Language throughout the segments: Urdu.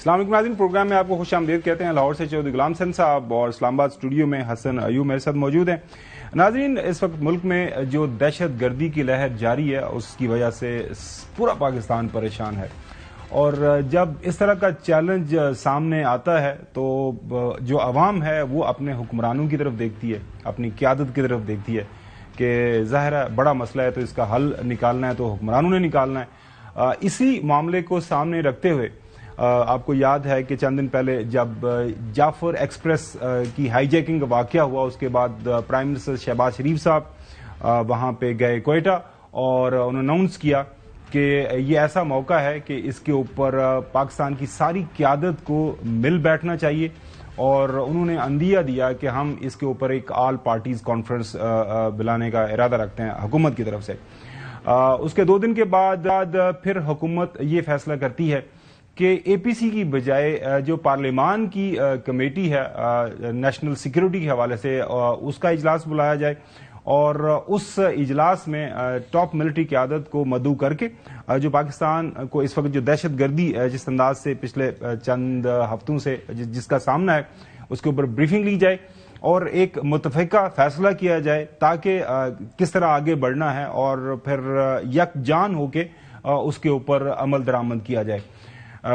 السلام علیکم ناظرین، پروگرام میں آپ کو خوش آمدید کہتے ہیں۔ لاہور سے چودھری غلام حسن صاحب اور اسلام آباد اسٹوڈیو میں حسن ایوب میرے ساتھ موجود ہیں۔ ناظرین، اس وقت ملک میں جو دہشت گردی کی لہر جاری ہے اس کی وجہ سے پورا پاکستان پریشان ہے، اور جب اس طرح کا چیلنج سامنے آتا ہے تو جو عوام ہے وہ اپنے حکمرانوں کی طرف دیکھتی ہے، اپنی قیادت کی طرف دیکھتی ہے کہ ظاہر ہے بڑا مسئلہ ہے تو اس کا حل نکالنا ہے تو حکمرانوں نے نکالنا ہے۔ اسی معاملے کو سامنے رکھتے ہوئے آپ کو یاد ہے کہ چند دن پہلے جب جعفر ایکسپریس کی ہائی جیکنگ کا واقعہ ہوا، اس کے بعد پرائم منسٹر شہباز شریف صاحب وہاں پہ گئے کوئٹہ اور انہوں نے اناؤنس کیا کہ یہ ایسا موقع ہے کہ اس کے اوپر پاکستان کی ساری قیادت کو مل بیٹھنا چاہیے، اور انہوں نے عندیہ دیا کہ ہم اس کے اوپر ایک آل پارٹیز کانفرنس بلانے کا ارادہ رکھتے ہیں حکومت کی طرف سے۔ اس کے 2 دن کے بعد پھر حکومت یہ فیصلہ کرتی ہے کہ اے پی سی کی بجائے جو پارلیمان کی کمیٹی ہے نیشنل سیکیورٹی کے حوالے سے اس کا اجلاس بلایا جائے، اور اس اجلاس میں ٹاپ ملٹری قیادت کو مدعو کر کے جو پاکستان کو اس وقت جو دہشت گردی جس انداز سے پچھلے چند ہفتوں سے جس کا سامنا ہے اس کے اوپر بریفنگ لی جائے اور ایک متفقہ فیصلہ کیا جائے تاکہ کس طرح آگے بڑھنا ہے، اور پھر یکجان ہو کے اس کے اوپر عمل درآمد کیا جائے۔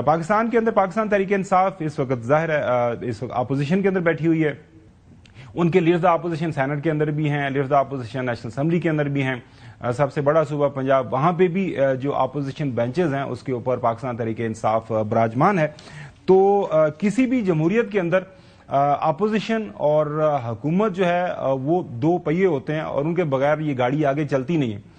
پاکستان کے اندر پاکستان تحریک انصاف اس وقت ظاہر ہے اس وقت اپوزیشن کے اندر بیٹھی ہوئی ہے، ان کے لیڈرز اپوزیشن سینٹ کے اندر بھی ہیں، لیڈرز اپوزیشن نیشنل اسمبلی کے اندر بھی ہیں، سب سے بڑا صوبہ پنجاب وہاں پہ بھی جو اپوزیشن بینچز ہیں اس کے اوپر پاکستان تحریک انصاف براجمان ہے۔ تو کسی بھی جمہوریت کے اندر اپوزیشن اور حکومت جو ہے وہ 2 پہیے ہوتے ہیں اور ان کے بغیر یہ گاڑی آگے چلتی نہیں ہے۔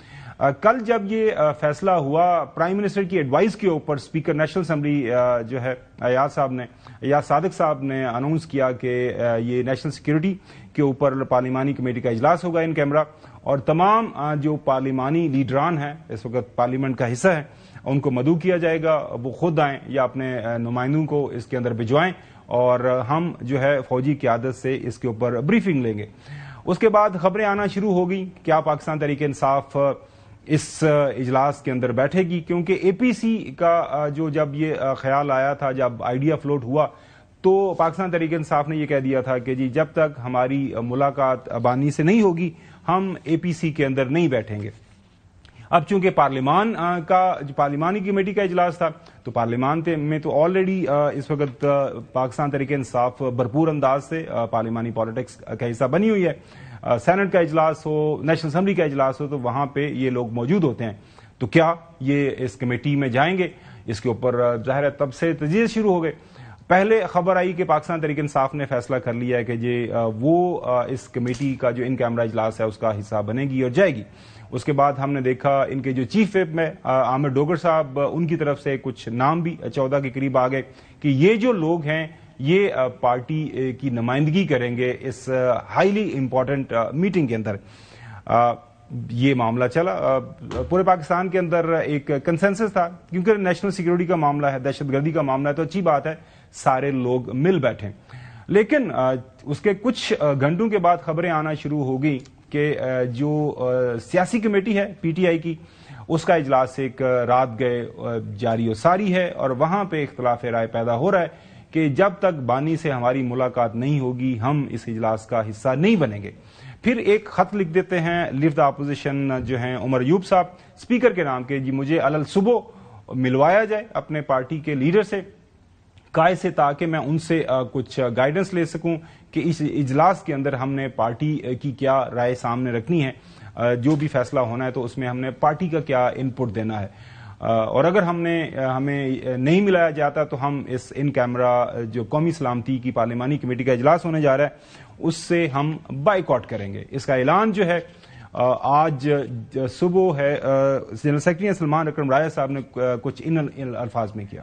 کل جب یہ فیصلہ ہوا پرائم منسٹر کی ایڈوائس کے اوپر، اسپیکر نیشنل اسمبلی جو ہے ایاز صادق صاحب نے اناؤنس کیا کہ یہ نیشنل سیکیورٹی کے اوپر پارلیمانی کمیٹی کا اجلاس ہوگا ان کیمرہ، اور تمام جو پارلیمانی لیڈران ہیں اس وقت پارلیمنٹ کا حصہ ہیں ان کو مدعو کیا جائے گا، وہ خود آئیں یا اپنے نمائندوں کو اس کے اندر بھجوائیں، اور ہم جو ہے فوجی قیادت سے اس کے اوپر بریفنگ لیں گے۔ اس کے بعد خبریں آنا شروع ہو گئی، کیا پاکستان تحریک انصاف اس اجلاس کے اندر بیٹھے گی؟ کیونکہ اے پی سی کا جب یہ خیال آیا تھا، جب آئیڈیا فلوٹ ہوا تو پاکستان تحریک انصاف نے یہ کہہ دیا تھا کہ جی جب تک ہماری ملاقات بانی سے نہیں ہوگی ہم اے پی سی کے اندر نہیں بیٹھیں گے۔ اب چونکہ پارلیمان کا جو پارلیمانی کمیٹی کا اجلاس تھا تو پارلیمان میں تو آلریڈی اس وقت پاکستان تحریک انصاف بھرپور انداز سے پارلیمانی پالیٹکس کا حصہ بنی ہوئی ہے۔ سینٹ کا اجلاس ہو، نیشنل اسمبلی کا اجلاس ہو تو وہاں پہ یہ لوگ موجود ہوتے ہیں، تو کیا یہ اس کمیٹی میں جائیں گے؟ اس کے اوپر ظاہر ہے تب سے تجزیے شروع ہو گئے۔ پہلے خبر آئی کہ پاکستان تحریک انصاف نے فیصلہ کر لیا ہے کہ جی وہ اس کمیٹی کا جو ان کیمرہ اجلاس ہے اس کا حصہ بنے گی اور جائے گی۔ اس کے بعد ہم نے دیکھا ان کے جو چیف وپ میں عامر ڈوگر صاحب، ان کی طرف سے کچھ نام بھی 14 کے قریب آ گئے کہ یہ جو لوگ ہیں یہ پارٹی کی نمائندگی کریں گے اس ہائیلی امپورٹنٹ میٹنگ کے اندر۔ یہ معاملہ چلا، پورے پاکستان کے اندر ایک کنسنسس تھا کیونکہ نیشنل سیکیورٹی کا معاملہ ہے، دہشت گردی کا معاملہ ہے تو اچھی بات ہے سارے لوگ مل بیٹھیں۔ لیکن اس کے کچھ گھنٹوں کے بعد خبریں آنا شروع ہو گئی کہ جو سیاسی کمیٹی ہے پی ٹی آئی کی، اس کا اجلاس ایک رات گئے جاری و ساری ہے، اور وہاں پہ اختلاف رائے پیدا ہو رہا ہے کہ جب تک بانی سے ہماری ملاقات نہیں ہوگی ہم اس اجلاس کا حصہ نہیں بنیں گے۔ پھر ایک خط لکھ دیتے ہیں لیڈر اپوزیشن جو ہیں عمر ایوب صاحب اسپیکر کے نام کے، جی مجھے علل صبح ملوایا جائے اپنے پارٹی کے لیڈر سے قائد سے، تاکہ میں ان سے کچھ گائیڈنس لے سکوں کہ اس اجلاس کے اندر ہم نے پارٹی کی کیا رائے سامنے رکھنی ہے، جو بھی فیصلہ ہونا ہے تو اس میں ہم نے پارٹی کا کیا ان پٹ دینا ہے، اور اگر ہمیں نہیں ملایا جاتا تو ہم اس ان کیمرہ جو قومی سلامتی کی پارلیمانی کمیٹی کا اجلاس ہونے جا رہا ہے اس سے ہم بائیک آؤٹ کریں گے۔ اس کا اعلان جو ہے آج صبح ہے جنرل سیکرٹری سلمان اکرم راجہ صاحب نے کچھ ان الفاظ میں کیا۔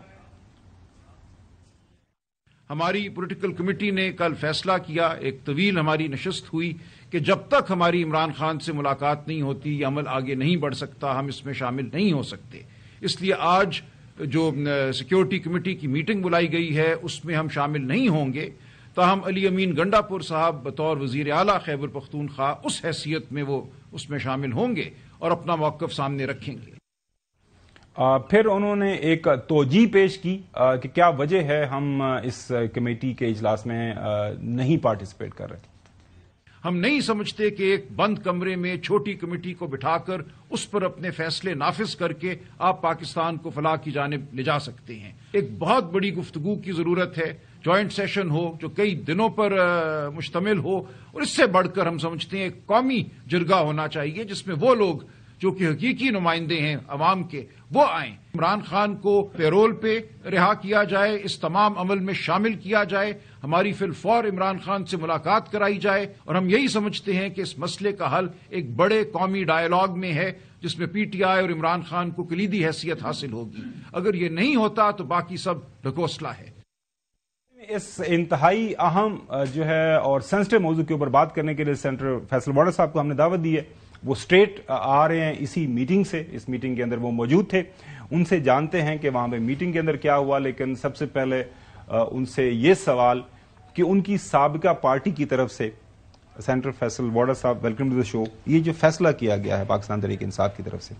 ہماری پولیٹیکل کمیٹی نے کل فیصلہ کیا، ایک طویل ہماری نشست ہوئی کہ جب تک ہماری عمران خان سے ملاقات نہیں ہوتی یہ عمل آگے نہیں بڑھ سکتا، ہم اس میں شامل نہیں ہو سکتے۔ اس لیے آج جو سیکیورٹی کمیٹی کی میٹنگ بلائی گئی ہے اس میں ہم شامل نہیں ہوں گے، تاہم علی امین گنڈا پور صاحب بطور وزیر اعلیٰ خیبر پختونخوا اس حیثیت میں وہ اس میں شامل ہوں گے اور اپنا موقف سامنے رکھیں گے۔ پھر انہوں نے ایک توجیہ پیش کی کہ کیا وجہ ہے ہم اس کمیٹی کے اجلاس میں نہیں پارٹیسپیٹ کر رہے. ہم نہیں سمجھتے کہ ایک بند کمرے میں چھوٹی کمیٹی کو بٹھا کر اس پر اپنے فیصلے نافذ کر کے آپ پاکستان کو فلاح کی جانب لے جا سکتے ہیں. ایک بہت بڑی گفتگو کی ضرورت ہے، جوائنٹ سیشن ہو جو کئی دنوں پر مشتمل ہو، اور اس سے بڑھ کر ہم سمجھتے ہیں ایک قومی جرگہ ہونا چاہیے جس میں وہ لوگ جو کہ حقیقی نمائندے ہیں عوام کے وہ آئیں. عمران خان کو پیرول پہ رہا کیا جائے، اس تمام عمل میں شامل کیا جائے، ہماری فی الفور عمران خان سے ملاقات کرائی جائے، اور ہم یہی سمجھتے ہیں کہ اس مسئلے کا حل ایک بڑے قومی ڈائیلاگ میں ہے جس میں پی ٹی آئی اور عمران خان کو کلیدی حیثیت حاصل ہوگی. اگر یہ نہیں ہوتا تو باقی سب ڈھکوسلا ہے. اس انتہائی اہم جو ہے اور سینسٹیو موضوع کے اوپر بات کرنے کے لیے سینیٹر فیصل وارڈر صاحب کو ہم نے دعوت دی ہے. وہ اسٹریٹ آ رہے ہیں اسی میٹنگ سے، اس میٹنگ کے اندر وہ موجود تھے. ان سے جانتے ہیں کہ وہاں پہ میٹنگ کے اندر کیا ہوا، لیکن سب سے پہلے ان سے یہ سوال کہ ان کی سابقہ پارٹی کی طرف سے. سینیٹر فیصل وارڈر صاحب، ویلکم ٹو دا شو. یہ جو فیصلہ کیا گیا ہے پاکستان تحریک انصاف کی طرف سے،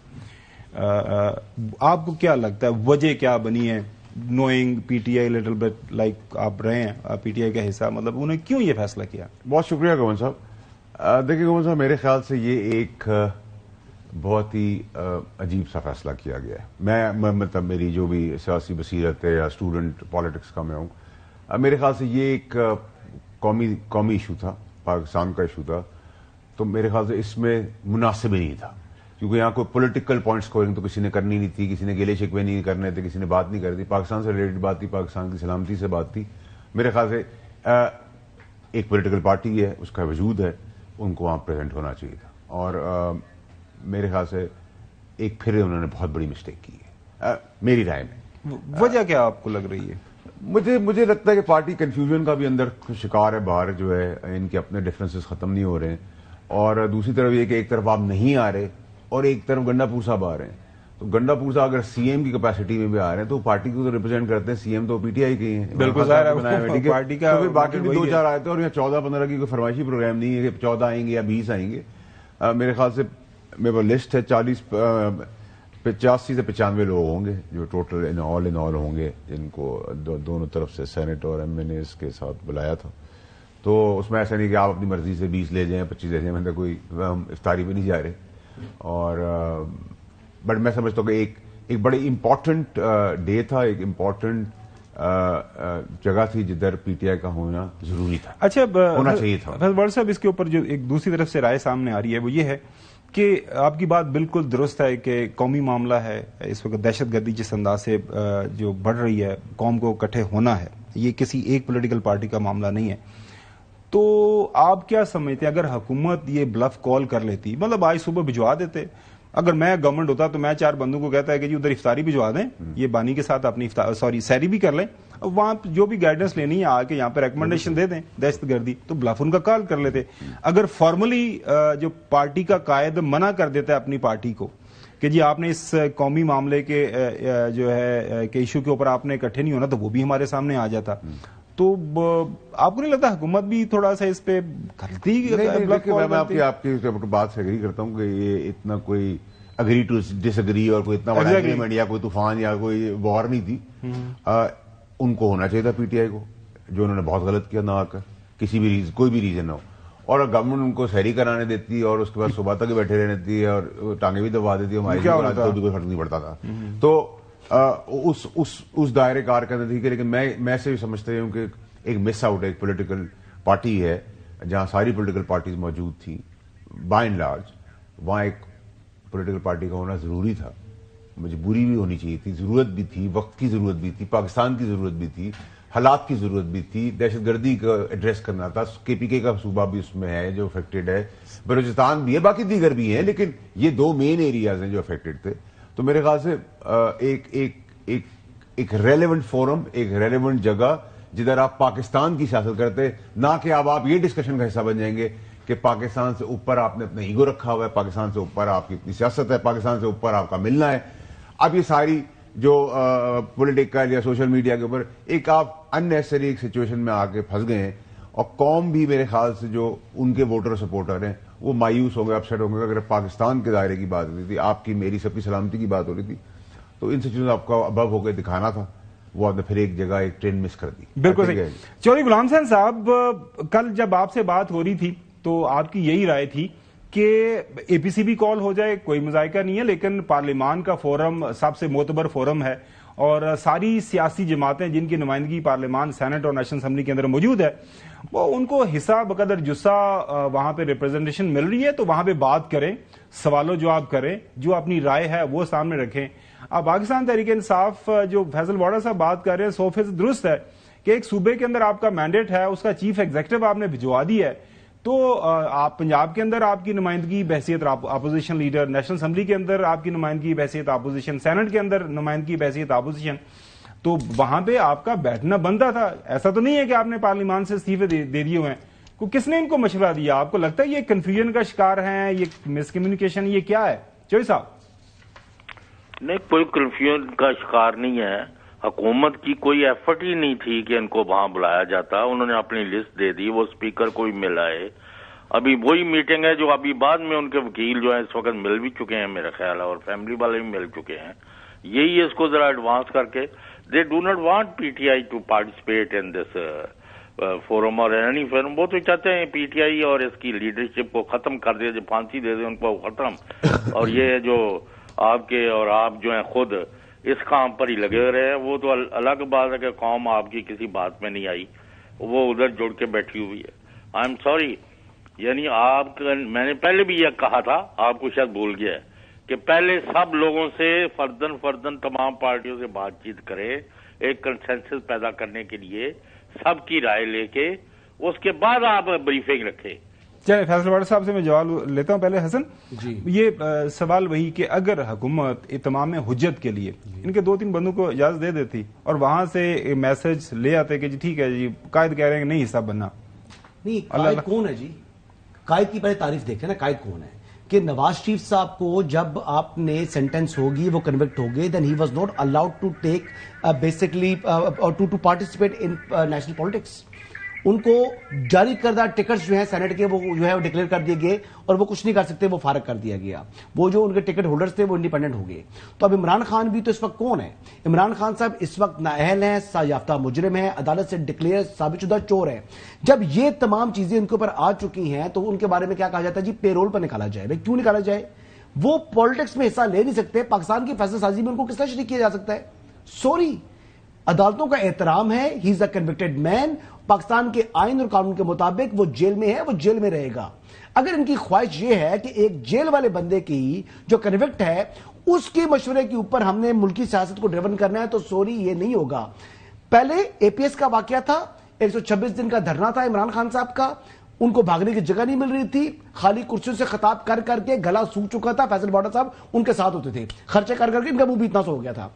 آپ کو کیا لگتا ہے وجہ کیا بنی ہے؟ نوئنگ پی ٹی آئی لٹل بٹ لائک آپ رہے ہیں پی ٹی آئی کا حصہ، مطلب انہیں کیوں یہ فیصلہ کیا؟ بہت شکریہ گوون صاحب. دیکھیے گوون صاحب، میرے خیال سے یہ ایک بہت ہی عجیب سا فیصلہ کیا گیا ہے. میں مطلب میری جو بھی سیاسی بصیرت ہے یا اسٹوڈنٹ پالیٹکس کا میں ہوں، میرے خیال سے یہ ایک قومی ایشو تھا، پاکستان کا ایشو تھا. تو میرے خیال سے اس میں مناسب ہی نہیں تھا، کیونکہ یہاں کوئی پولیٹیکل پوائنٹ اسکورنگ تو کسی نے کرنی نہیں تھی، کسی نے گیلے شکوے نہیں کرنے تھے، کسی نے بات نہیں کرنی تھی. پاکستان سے ریلیٹڈ بات تھی، پاکستان کی سلامتی سے بات تھی. میرے خیال سے ایک پولیٹیکل پارٹی ہے، اس کا وجود ہے، ان کو وہاں پریزنٹ ہونا چاہیے تھا. اور میرے خیال سے ایک پھر انہوں نے بہت بڑی مسٹیک کی ہے میری رائے میں. وجہ کیا آپ کو لگ رہی ہے؟ مجھے لگتا ہے کہ پارٹی کنفیوژن کا بھی اندر شکار ہے. باہر جو ہے ان کے اپنے ڈفرینسز ختم نہیں ہو رہے ہیں، اور دوسری طرف یہ کہ ایک طرف آپ نہیں آ رہے اور ایک طرف گنڈا پور صاحب آ رہے ہیں. تو گنڈا پور صاحب اگر سی ایم کی کیپیسٹی میں بھی آ رہے ہیں تو پارٹی کو تو ریپرزینٹ کرتے ہیں. سی ایم تو پی ٹی آئی کے ہیں، بالکل پارٹی کا. باقی بھی 2-4 آئے تھے، اور یہاں 14-15 کی کوئی فرمائشی پروگرام نہیں ہے کہ 14 آئیں گے یا 20 آئیں گے. میرے خیال سے میرے پاس لسٹ ہے 85 سے 95 لوگ ہوں گے جو ٹوٹل ان آل ہوں گے، جن کو دونوں طرف سے سینٹ اور ایم این اے کے ساتھ بلایا تھا. تو اس میں ایسا نہیں کہ آپ اپنی مرضی سے 20 لے جائیں 25 لے جائیں، کوئی ہم افطاری پہ نہیں جا رہے. اور بٹ میں سمجھتا ہوں کہ ایک بڑی امپورٹنٹ ڈے تھا، ایک امپورٹنٹ جگہ تھی جدھر پی ٹی آئی کا ہونا ضروری تھا. اچھا، ہونا چاہیے تھا. وارڈ صاحب، اس کے اوپر جو ایک دوسری طرف سے رائے سامنے آ رہی ہے وہ یہ ہے کہ آپ کی بات بالکل درست ہے کہ قومی معاملہ ہے. اس وقت دہشت گردی جس انداز سے جو بڑھ رہی ہے، قوم کو اکٹھے ہونا ہے، یہ کسی ایک پولیٹیکل پارٹی کا معاملہ نہیں ہے. تو آپ کیا سمجھتے ہیں اگر حکومت یہ بلف کال کر لیتی، مطلب آج صبح بھجوا دیتے، اگر میں گورنمنٹ ہوتا تو میں 4 بندوں کو کہتا ہے کہ جی ادھر افطاری بھجوا دیں، یہ بانی کے ساتھ اپنی سیری بھی کر لیں، وہاں جو بھی گائیڈنس لینی ہے آ کے یہاں پہ ریکمنڈیشن دے دیں دہشت گردی، تو بلف ان کا کال کر لیتے. اگر فارملی جو پارٹی کا قائد منع کر دیتا ہے اپنی پارٹی کو کہ جی آپ نے اس قومی معاملے کے جو ہے کہ ایشو کے اوپر آپ نے اکٹھے نہیں ہونا، تو وہ بھی ہمارے سامنے آ جاتا. تو آپ کو نہیں لگتا حکومت بھی تھوڑا سا اس پہ غلطی؟ میں آپ کی بات سے اگری کرتا ہوں کہ یہ اتنا کوئی اگری ٹو ڈس اگری اور کوئی اتنا بڑا ایگریمنٹ یا کوئی طوفان یا کوئی وار نہیں تھی. ان کو ہونا چاہیے تھا پی ٹی آئی کو، جو انہوں نے بہت غلط کیا نہ آ کر، کسی بھی کوئی بھی ریزن نہ ہو. اور گورنمنٹ ان کو سحری کرانے دیتی اور اس کے بعد صبح تک بیٹھے رہنے دیتی ہے اور ٹانگیں بھی دبا دیتی ہے، ہماری بھی کوئی فرق نہیں پڑتا تھا. تو اس دائرے کار کے اندر تھی. لیکن میں سے بھی سمجھتا ہوں کہ ایک مس آؤٹ ایک پولیٹیکل پارٹی ہے جہاں ساری پولیٹیکل پارٹیز موجود تھیں بائی اینڈ لارج، وہاں ایک پولیٹیکل پارٹی کا ہونا ضروری تھا. مجبوری بھی ہونی چاہیے تھی، ضرورت بھی تھی، وقت کی ضرورت بھی تھی، پاکستان کی ضرورت بھی تھی، حالات کی ضرورت بھی تھی. دہشت گردی کا ایڈریس کرنا تھا. کے پی کے کا صوبہ بھی اس میں ہے جو افیکٹڈ ہے، بلوچستان بھی ہے، باقی دیگر بھی ہیں، لیکن یہ 2 مین ایریاز ہیں جو افیکٹڈ تھے. تو میرے خیال سے ایک ریلیونٹ فورم، ایک ریلیونٹ جگہ جدھر آپ پاکستان کی سیاست کرتے، نہ کہ اب آپ یہ ڈسکشن کا حصہ بن جائیں گے کہ پاکستان سے اوپر آپ نے اپنا ایگو رکھا ہوا ہے، پاکستان سے اوپر آپ کی اپنی سیاست ہے، پاکستان سے اوپر آپ کا ملنا ہے. اب یہ ساری جو پولیٹیکل یا سوشل میڈیا کے اوپر ایک آپ اننیسری ایک سچویشن میں آ کے پھنس گئے ہیں. اور قوم بھی میرے خیال سے جو ان کے ووٹر سپورٹر ہیں وہ مایوس ہو گئے، اپسیٹ ہو گئے. اگر پاکستان کے دائرے کی بات ہو رہی تھی، آپ کی میری سب کی سلامتی کی بات ہو رہی تھی، تو ان سے چیزوں آپ کو ابو ہو کے دکھانا تھا، وہ آپ نے پھر ایک جگہ ایک ٹرین مس کر دی. بالکل صحیح. چودھری غلام حسین صاحب، کل جب آپ سے بات ہو رہی تھی تو آپ کی یہی رائے تھی کہ اے پی سی بھی کال ہو جائے، کوئی مذائقہ نہیں ہے، لیکن پارلیمان کا فورم سب سے معتبر فورم ہے اور ساری سیاسی جماعتیں جن کی نمائندگی پارلیمان، سینٹ اور نیشنل اسمبلی کے اندر موجود ہے، وہ ان کو حصہ بقدر جسہ وہاں پہ ریپرزنٹیشن مل رہی ہے، تو وہاں پہ بات کریں، سوال و جواب کریں، جو اپنی رائے ہے وہ سامنے رکھیں. اب پاکستان تحریک انصاف جو فیصل واڈا صاحب بات کر رہے ہیں 100% درست ہے کہ ایک صوبے کے اندر آپ کا مینڈیٹ ہے، اس کا چیف ایگزیکٹو آپ نے بھجوا دی ہے، تو آپ پنجاب کے اندر آپ کی نمائندگی بحیثیت اپوزیشن لیڈر، نیشنل اسمبلی کے اندر آپ کی نمائندگی بحیثیت اپوزیشن، سینٹ کے اندر نمائندگی بحیثیت اپوزیشن، تو وہاں پہ آپ کا بیٹھنا بنتا تھا. ایسا تو نہیں ہے کہ آپ نے پارلیمان سے استعفے دے دیے ہوئے ہیں. کس نے ان کو مشورہ دیا؟ آپ کو لگتا ہے یہ کنفیوژن کا شکار ہیں، یہ مس کمیونیکیشن، یہ کیا ہے چوہی صاحب؟ نہیں، کوئی کنفیوژن کا شکار نہیں ہے. حکومت کی کوئی ایفرٹ ہی نہیں تھی کہ ان کو وہاں بلایا جاتا. انہوں نے اپنی لسٹ دے دی، وہ اسپیکر کو ہی ملا ہے. ابھی وہی میٹنگ ہے جو ابھی بعد میں ان کے وکیل جو ہیں اس وقت مل بھی چکے ہیں میرا خیال ہے، اور فیملی والے بھی مل چکے ہیں. یہی ہے اس کو ذرا ایڈوانس کر کے. They do not want P T I to participate in this forum اور اینی فورم. وہ تو چاہتے ہیں پی ٹی آئی اور اس کی لیڈرشپ کو ختم کر دے، جو پھانسی دے دے ان کو ختم. اور یہ جو آپ کے اور آپ جو ہیں خود اس کام پر ہی لگے رہے ہیں. وہ تو الگ بات ہے کہ قوم آپ کی کسی بات میں نہیں آئی، وہ ادھر جڑ کے بیٹھی ہوئی ہے. I am sorry. یعنی آپ، میں نے پہلے بھی یہ کہا تھا، آپ کو شاید بھول گیا ہے کہ پہلے سب لوگوں سے فردن تمام پارٹیوں سے بات چیت کرے، ایک کنسنسس پیدا کرنے کے لیے سب کی رائے لے کے، اس کے بعد آپ بریفنگ رکھے. چلے فیصل واڈا صاحب سے میں جواب لیتا ہوں. پہلے حسن جی، یہ سوال وہی کہ اگر حکومت اتمام حجت کے لیے ان کے 2-3 بندوں کو اجازت دے دیتی اور وہاں سے میسج لے آتے کہ جی ٹھیک ہے جی قائد کہہ رہے ہیں کہ نہیں حصہ بننا. نہیں، قائد کون ہے جی؟ قائد کی پہلے تعریف دیکھیں نا، قائد کون ہے؟ کہ نواز شریف صاحب کو جب آپ نے سینٹنس ہوگی، وہ کنوکٹ ہو گئے، then he was not allowed to take basically to participate in national politics. ان کو جاری کردہ ٹکٹس جو ہیں سینٹ کے، وہ جو ہے ڈکلیئر کر دیے گئے اور وہ کچھ نہیں کر سکتے، وہ فارغ کر دیا گیا. وہ جو ان کے ٹکٹ ہولڈرز تھے وہ انڈیپینڈنٹ ہو گئے. تو اب عمران خان بھی تو اس وقت کون ہے؟ عمران خان صاحب اس وقت نااہل ہیں، سزا یافتہ مجرم ہیں، عدالت سے ڈکلیئر ثابت شدہ چور ہیں. جب یہ تمام چیزیں ان کے اوپر آ چکی ہیں تو ان کے بارے میں کیا کہا جاتا ہے جی؟ پے رول پر نکالا جائے. بھائی کیوں نکالا جائے؟ وہ پالیٹکس میں حصہ لے نہیں سکتے. پاکستان کی فیصلہ سازی میں ان کو کس طرح شریک کیا جا سکتا ہے؟ سوری، عدالتوں کا احترام ہے. ہی از اے کنوکٹڈ مین. پاکستان کے آئین اور قانون کے مطابق وہ جیل میں ہے، وہ جیل میں رہے گا. اگر ان کی خواہش یہ ہے کہ ایک جیل والے بندے کی جو کنوکٹ ہے اس کے مشورے کے اوپر ہم نے ملکی سیاست کو ڈریون کرنا ہے، تو سوری یہ نہیں ہوگا. پہلے اے پی ایس کا واقعہ تھا، 126 دن کا دھرنا تھا عمران خان صاحب کا. ان کو بھاگنے کی جگہ نہیں مل رہی تھی، خالی کرسیوں سے خطاب کر کر کے گلا سوکھ چکا تھا. فیصل واڈا صاحب ان کے ساتھ ہوتے تھے، خرچے کر کر کے ان کا منہ بھی اتنا سو ہو گیا تھا.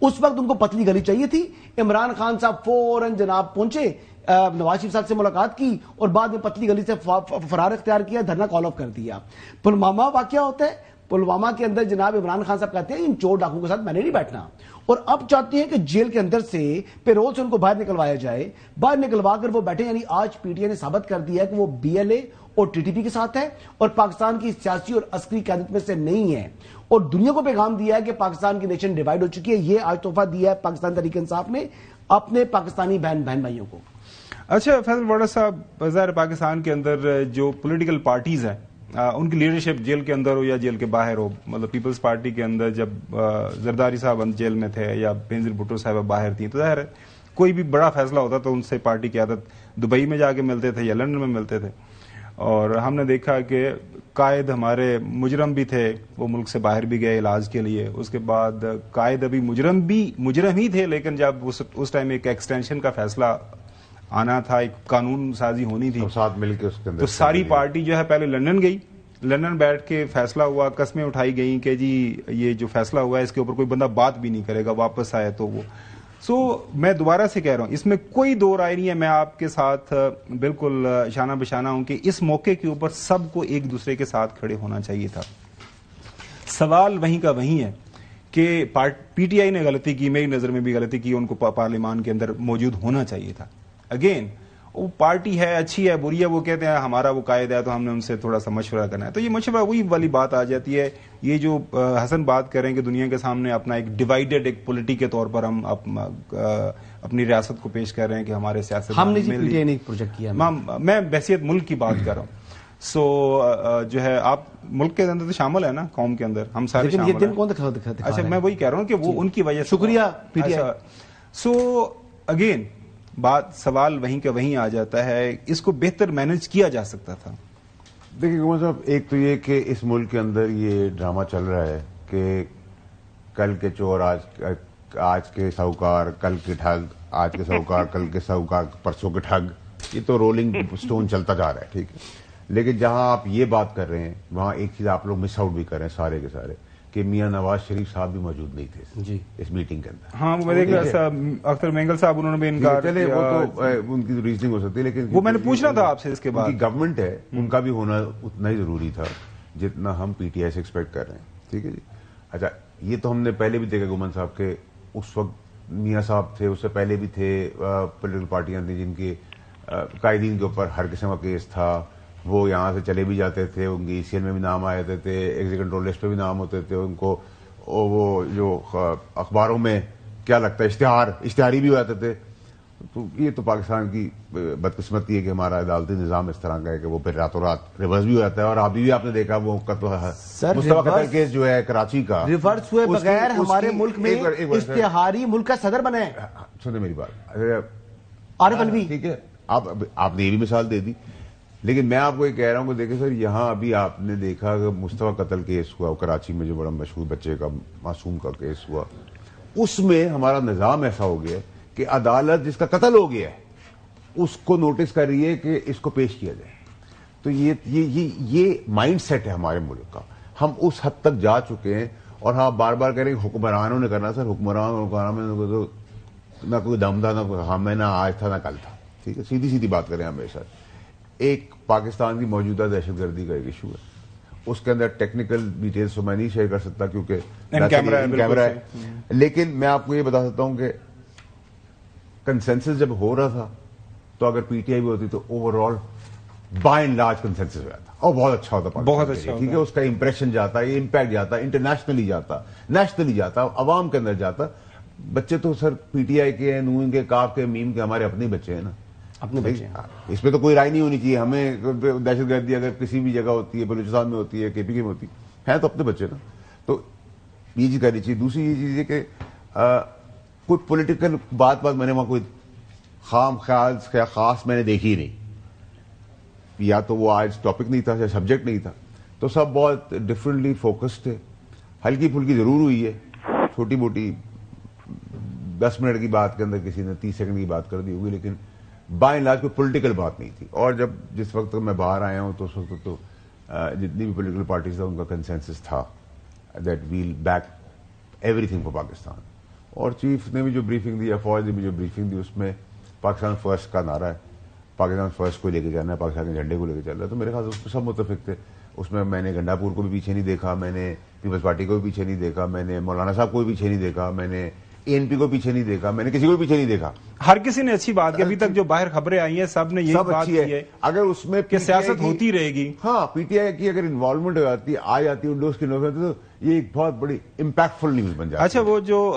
اس وقت ان کو پتلی گلی چاہیے تھی. عمران خان صاحب فوراً جناب پہنچے، نواز شریف صاحب سے ملاقات کی اور بعد میں پتلی گلی سے فرار اختیار کیا، دھرنا کال آف کر دیا. پلوامہ واقعہ ہوتا ہے، پلوامہ کے اندر جناب عمران خان صاحب کہتے ہیں ان چور ڈاکوں کے ساتھ میں نے نہیں بیٹھنا، اور اب چاہتے ہیں کہ جیل کے اندر سے پیرول سے ان کو باہر نکلوایا جائے. باہر نکلوا کر وہ بیٹھے. یعنی آج پی ٹی آئی نے ثابت کر دیا ہے کہ وہ بی ایل اے اور ٹی ٹی پی کے ساتھ ہے اور پاکستان کی سیاسی اور عسکری قیادت میں سے نہیں ہے، اور دنیا کو پیغام دیا ہے کہ پاکستان کی نیشن ڈیوائیڈ ہو چکی ہے. یہ آج تحفہ دیا ہے پاکستان تحریک انصاف نے اپنے پاکستانی بہن بھائیوں کو. اچھا فیصل واڈا صاحب، ظاہر پاکستان کے اندر جو پولیٹیکل پارٹیز ہیں ان کی لیڈرشپ جیل کے اندر ہو یا جیل کے باہر ہو، مطلب پیپلز پارٹی کے اندر جب زرداری صاحب جیل میں تھے یا بینظیر بھٹو صاحب باہر تھیں، تو ظاہر ہے کوئی بھی بڑا فیصلہ ہوتا تو ان سے پارٹی کی قیادت دبئی میں جا کے ملتے تھے یا لندن میں ملتے تھے. اور ہم نے دیکھا کہ قائد ہمارے مجرم بھی تھے، وہ ملک سے باہر بھی گئے علاج کے لیے. اس کے بعد قائد ابھی مجرم ہی تھے، لیکن جب اس ٹائم ایک ایکسٹینشن کا فیصلہ آنا تھا، ایک قانون سازی ہونی تھی، ساتھ مل کے اس کے اندر تو ساری پارٹی جو ہے پہلے لندن گئی. لندن بیٹھ کے فیصلہ ہوا، قسمیں اٹھائی گئیں کہ جی یہ جو فیصلہ ہوا ہے اس کے اوپر کوئی بندہ بات بھی نہیں کرے گا، واپس آئے تو وہ. میں دوبارہ سے کہہ رہا ہوں، اس میں کوئی دو رائے نہیں ہے، میں آپ کے ساتھ بالکل شانہ بشانہ ہوں کہ اس موقع کے اوپر سب کو ایک دوسرے کے ساتھ کھڑے ہونا چاہیے تھا. سوال وہیں کا وہیں ہے کہ پی ٹی آئی نے غلطی کی، میری نظر میں بھی غلطی کی، ان کو پارلیمان کے اندر موجود ہونا چاہیے تھا. اگین وہ پارٹی ہے اچھی ہے بری ہے، وہ کہتے ہیں ہمارا وہ قائد ہے تو ہم نے ان سے تھوڑا سا مشورہ کرنا ہے. تو یہ مشورہ وہی والی بات آ جاتی ہے. یہ جو حسن بات کریں کہ دنیا کے سامنے اپنا ایک ڈیوائیڈڈ ایک پولیٹی کے طور پر ہم اپنی ریاست کو پیش کر رہے ہیں کہ ہمارے سیاست ہم نے پی ٹی آئی نے پروجیکٹ کیا. میں بحیثیت ملک کی بات کر رہا ہوں. سو جو ہے آپ ملک کے اندر تو شامل ہے نا، قوم کے اندر ہم سارے شامل ہیں. یہ دن کون دکھاتا ہے؟ اچھا میں وہی کہہ رہا ہوں کہ وہ ان کی وجہ سے. شکریہ پی ٹی آئی. سو اگین سوال وہیں کا وہیں آ جاتا ہے، اس کو بہتر مینج کیا جا سکتا تھا. دیکھیے گومن صاحب، ایک تو یہ کہ اس ملک کے اندر یہ ڈرامہ چل رہا ہے کہ کل کے چور آج کے ساہوکار، کل کے ٹھگ آج کے ساہوکار، کل کے ساہوکار پرسوں کے ٹھگ. یہ تو رولنگ سٹون چلتا جا رہا ہے، ٹھیک ہے. لیکن جہاں آپ یہ بات کر رہے ہیں وہاں ایک چیز آپ لوگ مس آؤٹ بھی کر رہے ہیں سارے کے سارے، کہ میاں نواز شریف صاحب بھی موجود نہیں تھے جی اس میٹنگ کے اندر. ہاں وہ اختر مینگل صاحب انہوں نے بھی انکار چلے وہ تو ان کی ریزننگ ہو سکتی ہے، لیکن وہ میں نے پوچھنا تھا آپ سے اس کے بعد. گورنمنٹ ہے، ان کا بھی ہونا اتنا ہی ضروری تھا جتنا ہم پی ٹی آئی سے ایکسپیکٹ کر رہے ہیں. ٹھیک ہے جی. اچھا یہ تو ہم نے پہلے بھی دیکھا گومن صاحب کے اس وقت میاں صاحب تھے، اس سے پہلے بھی تھے پولیٹیکل پارٹیاں تھیں جن کے قائدین کے اوپر ہر قسم کا کیس تھا. وہ یہاں سے چلے بھی جاتے تھے، ان کی ای سی ایل میں بھی نام آ جاتے تھے، ایگزیکٹو کنٹرول لسٹ پہ بھی نام ہوتے تھے. ان کو وہ جو اخباروں میں کیا لگتا ہے اشتہاری بھی ہو جاتے تھے. تو یہ تو پاکستان کی بدقسمتی ہے کہ ہمارا عدالتی نظام اس طرح کا ہے کہ وہ پھر راتوں رات ریورس بھی ہو جاتا ہے. اور ابھی بھی آپ نے دیکھا وہ مصطفیٰ قتل کیس جو ہے کراچی کا ریورس ہوئے بغیر ہمارے ملک میں اشتہاری ملک کا صدر بنے. سنیں میری بات، عارف الوی، ٹھیک ہے آپ نے یہ بھی مثال دے دی. لیکن میں آپ کو یہ کہہ رہا ہوں کہ دیکھیں سر، یہاں ابھی آپ نے دیکھا کہ مصطفیٰ قتل کیس ہوا کراچی میں، جو بڑا مشہور بچے کا معصوم کا کیس ہوا، اس میں ہمارا نظام ایسا ہو گیا کہ عدالت جس کا قتل ہو گیا ہے اس کو نوٹس کر رہی ہے کہ اس کو پیش کیا جائے. تو یہ مائنڈ سیٹ ہے ہمارے ملک کا. ہم اس حد تک جا چکے ہیں. اور ہاں بار بار کہہ رہے ہیں حکمرانوں نے کرنا. سر حکمران میں نہ کوئی دم تھا، نہ ہمیں نہ آج تھا نہ کل تھا. ٹھیک ہے، سیدھی بات کریں ہمیشہ. ایک پاکستان کی موجودہ دہشت گردی کا ایک ایشو ہے، اس کے اندر ٹیکنیکل ڈیٹیلز تو میں نہیں شیئر کر سکتا کیونکہ کیمرہ ہے. لیکن میں آپ کو یہ بتا سکتا ہوں کہ کنسنسس جب ہو رہا تھا تو اگر پی ٹی آئی بھی ہوتی تو overall by and large consensus ہو جاتا اور بہت اچھا ہوتا. بہت اچھا، ٹھیک ہے. اس کا امپریشن جاتا، یہ امپیکٹ جاتا، انٹرنیشنلی جاتا، نیشنلی جاتا، عوام کے اندر جاتا. بچے تو سر پی ٹی آئی کے ہیں، نون کے، کاف کے، میم کے، ہمارے اپنے بچے ہیں نا. اپنے بچے اس پہ تو کوئی رائے نہیں ہونی چاہیے. ہمیں دہشت گردی اگر کسی بھی جگہ ہوتی ہے، بلوچستان میں ہوتی ہے، کے پی کے میں ہوتی ہے تو اپنے بچے نا. تو یہ چیز کرنی چاہیے. دوسری یہ چیز ہے کہ کوئی پولیٹیکل بات میں نے وہاں کوئی خاص میں نے دیکھی نہیں. یا تو وہ آج ٹاپک نہیں تھا یا سبجیکٹ نہیں تھا. تو سب بہت ڈفرینٹلی فوکسڈ تھے. ہلکی پھلکی ضرور ہوئی ہے، چھوٹی موٹی 10 منٹ کی بات کے اندر کسی نے 30 سیکنڈ کی بات کر دی ہوگی، لیکن بائی اینڈ لارج کوئی پولیٹیکل بات نہیں تھی. اور جس وقت میں باہر آیا ہوں تو اس وقت تو جتنی بھی پولیٹیکل پارٹیز تھا ان کا کنسنسس تھا that we'll back everything for Pakistan. اور چیف نے بھی جو بریفنگ دی، فوج نے بھی جو بریفنگ دی، اس میں پاکستان فرسٹ کا نعرہ ہے. پاکستان فرسٹ کو لے کے جانا ہے، پاکستان کے جھنڈے کو لے کے چل رہا ہے. تو میرے خیال سے اس میں سب متفق تھے. اس میں نے گنڈاپور کو بھی پیچھے نہیں دیکھا، میں نے پیپلز پارٹی کو بھی پیچھے نہیں دیکھا، میں نے مولانا صاحب کو بھی پیچھے نہیں دیکھا، میں نے اے این پی کو پیچھے نہیں دیکھا، میں نے کسی کو بھی پیچھے نہیں دیکھا. ہر کسی نے اچھی بات کی. ابھی تک جو باہر خبریں آئی ہیں سب نے یہی بات کی ہے اگر اس میں کہ سیاست ہوتی رہے گی. ہاں، پی ٹی آئی کی اگر انوالومنٹ ہو جاتی آ جاتی ونڈوز کی نوبت تو یہ ایک بہت بڑی امپیکٹفل نیوز بن جاتی. اچھا وہ جو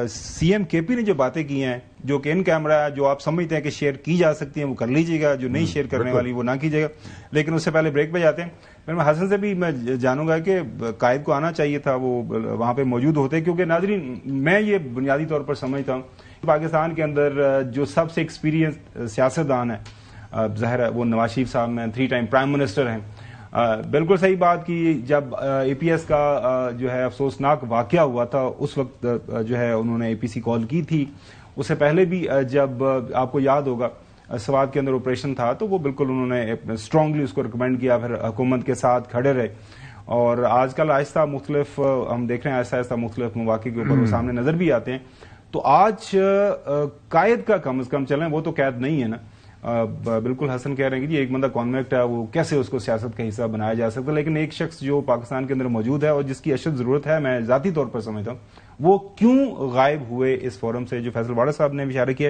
سی ایم کے پی نے جو باتیں کی ہیں جو کہ ان کیمرہ جو آپ سمجھتے ہیں کہ شیئر کی جا سکتی ہیں وہ کر لیجیے گا، جو نہیں شیئر کرنے والی وہ نہ کیجیے گا. لیکن اس سے پہلے بریک پہ جاتے ہیں. پھر میں حسن سے بھی میں جانوں گا کہ قائد کو آنا چاہیے تھا، وہ وہاں پہ موجود ہوتے. کیونکہ ناظرین میں یہ بنیادی طور پر سمجھتا ہوں پاکستان کے اندر جو سب سے ایکسپیرینس سیاستدان ہے ظاہر ہے وہ نواز شریف صاحب میں 3 ٹائم پرائم منسٹر ہیں. بالکل صحیح بات کی. جب اے پی ایس کا جو ہے افسوسناک واقعہ ہوا تھا اس وقت جو ہے انہوں نے اے پی سی کال کی تھی. اس سے پہلے بھی جب آپ کو یاد ہوگا سوات کے اندر آپریشن تھا تو وہ بالکل انہوں نے اسٹرانگلی اس کو ریکمینڈ کیا، پھر حکومت کے ساتھ کھڑے رہے. اور آج کل آہستہ مختلف ہم دیکھ رہے ہیں آہستہ مختلف مواقع کے اوپر وہ سامنے نظر بھی آتے ہیں. تو آج قائد کا کم از کم چلیں، وہ تو قید نہیں ہے نا. بالکل حسن کہہ رہے ہیں کہ ایک بندہ کانویکٹ ہے، وہ کیسے اس کو سیاست کا حصہ بنایا جا سکتا ہے. لیکن ایک شخص جو پاکستان کے اندر موجود ہے اور جس کی اشد ضرورت ہے، میں ذاتی طور پر سمجھتا ہوں، وہ کیوں غائب ہوئے اس فورم سے، جو فیصل واڑا صاحب نے اشارہ کیا.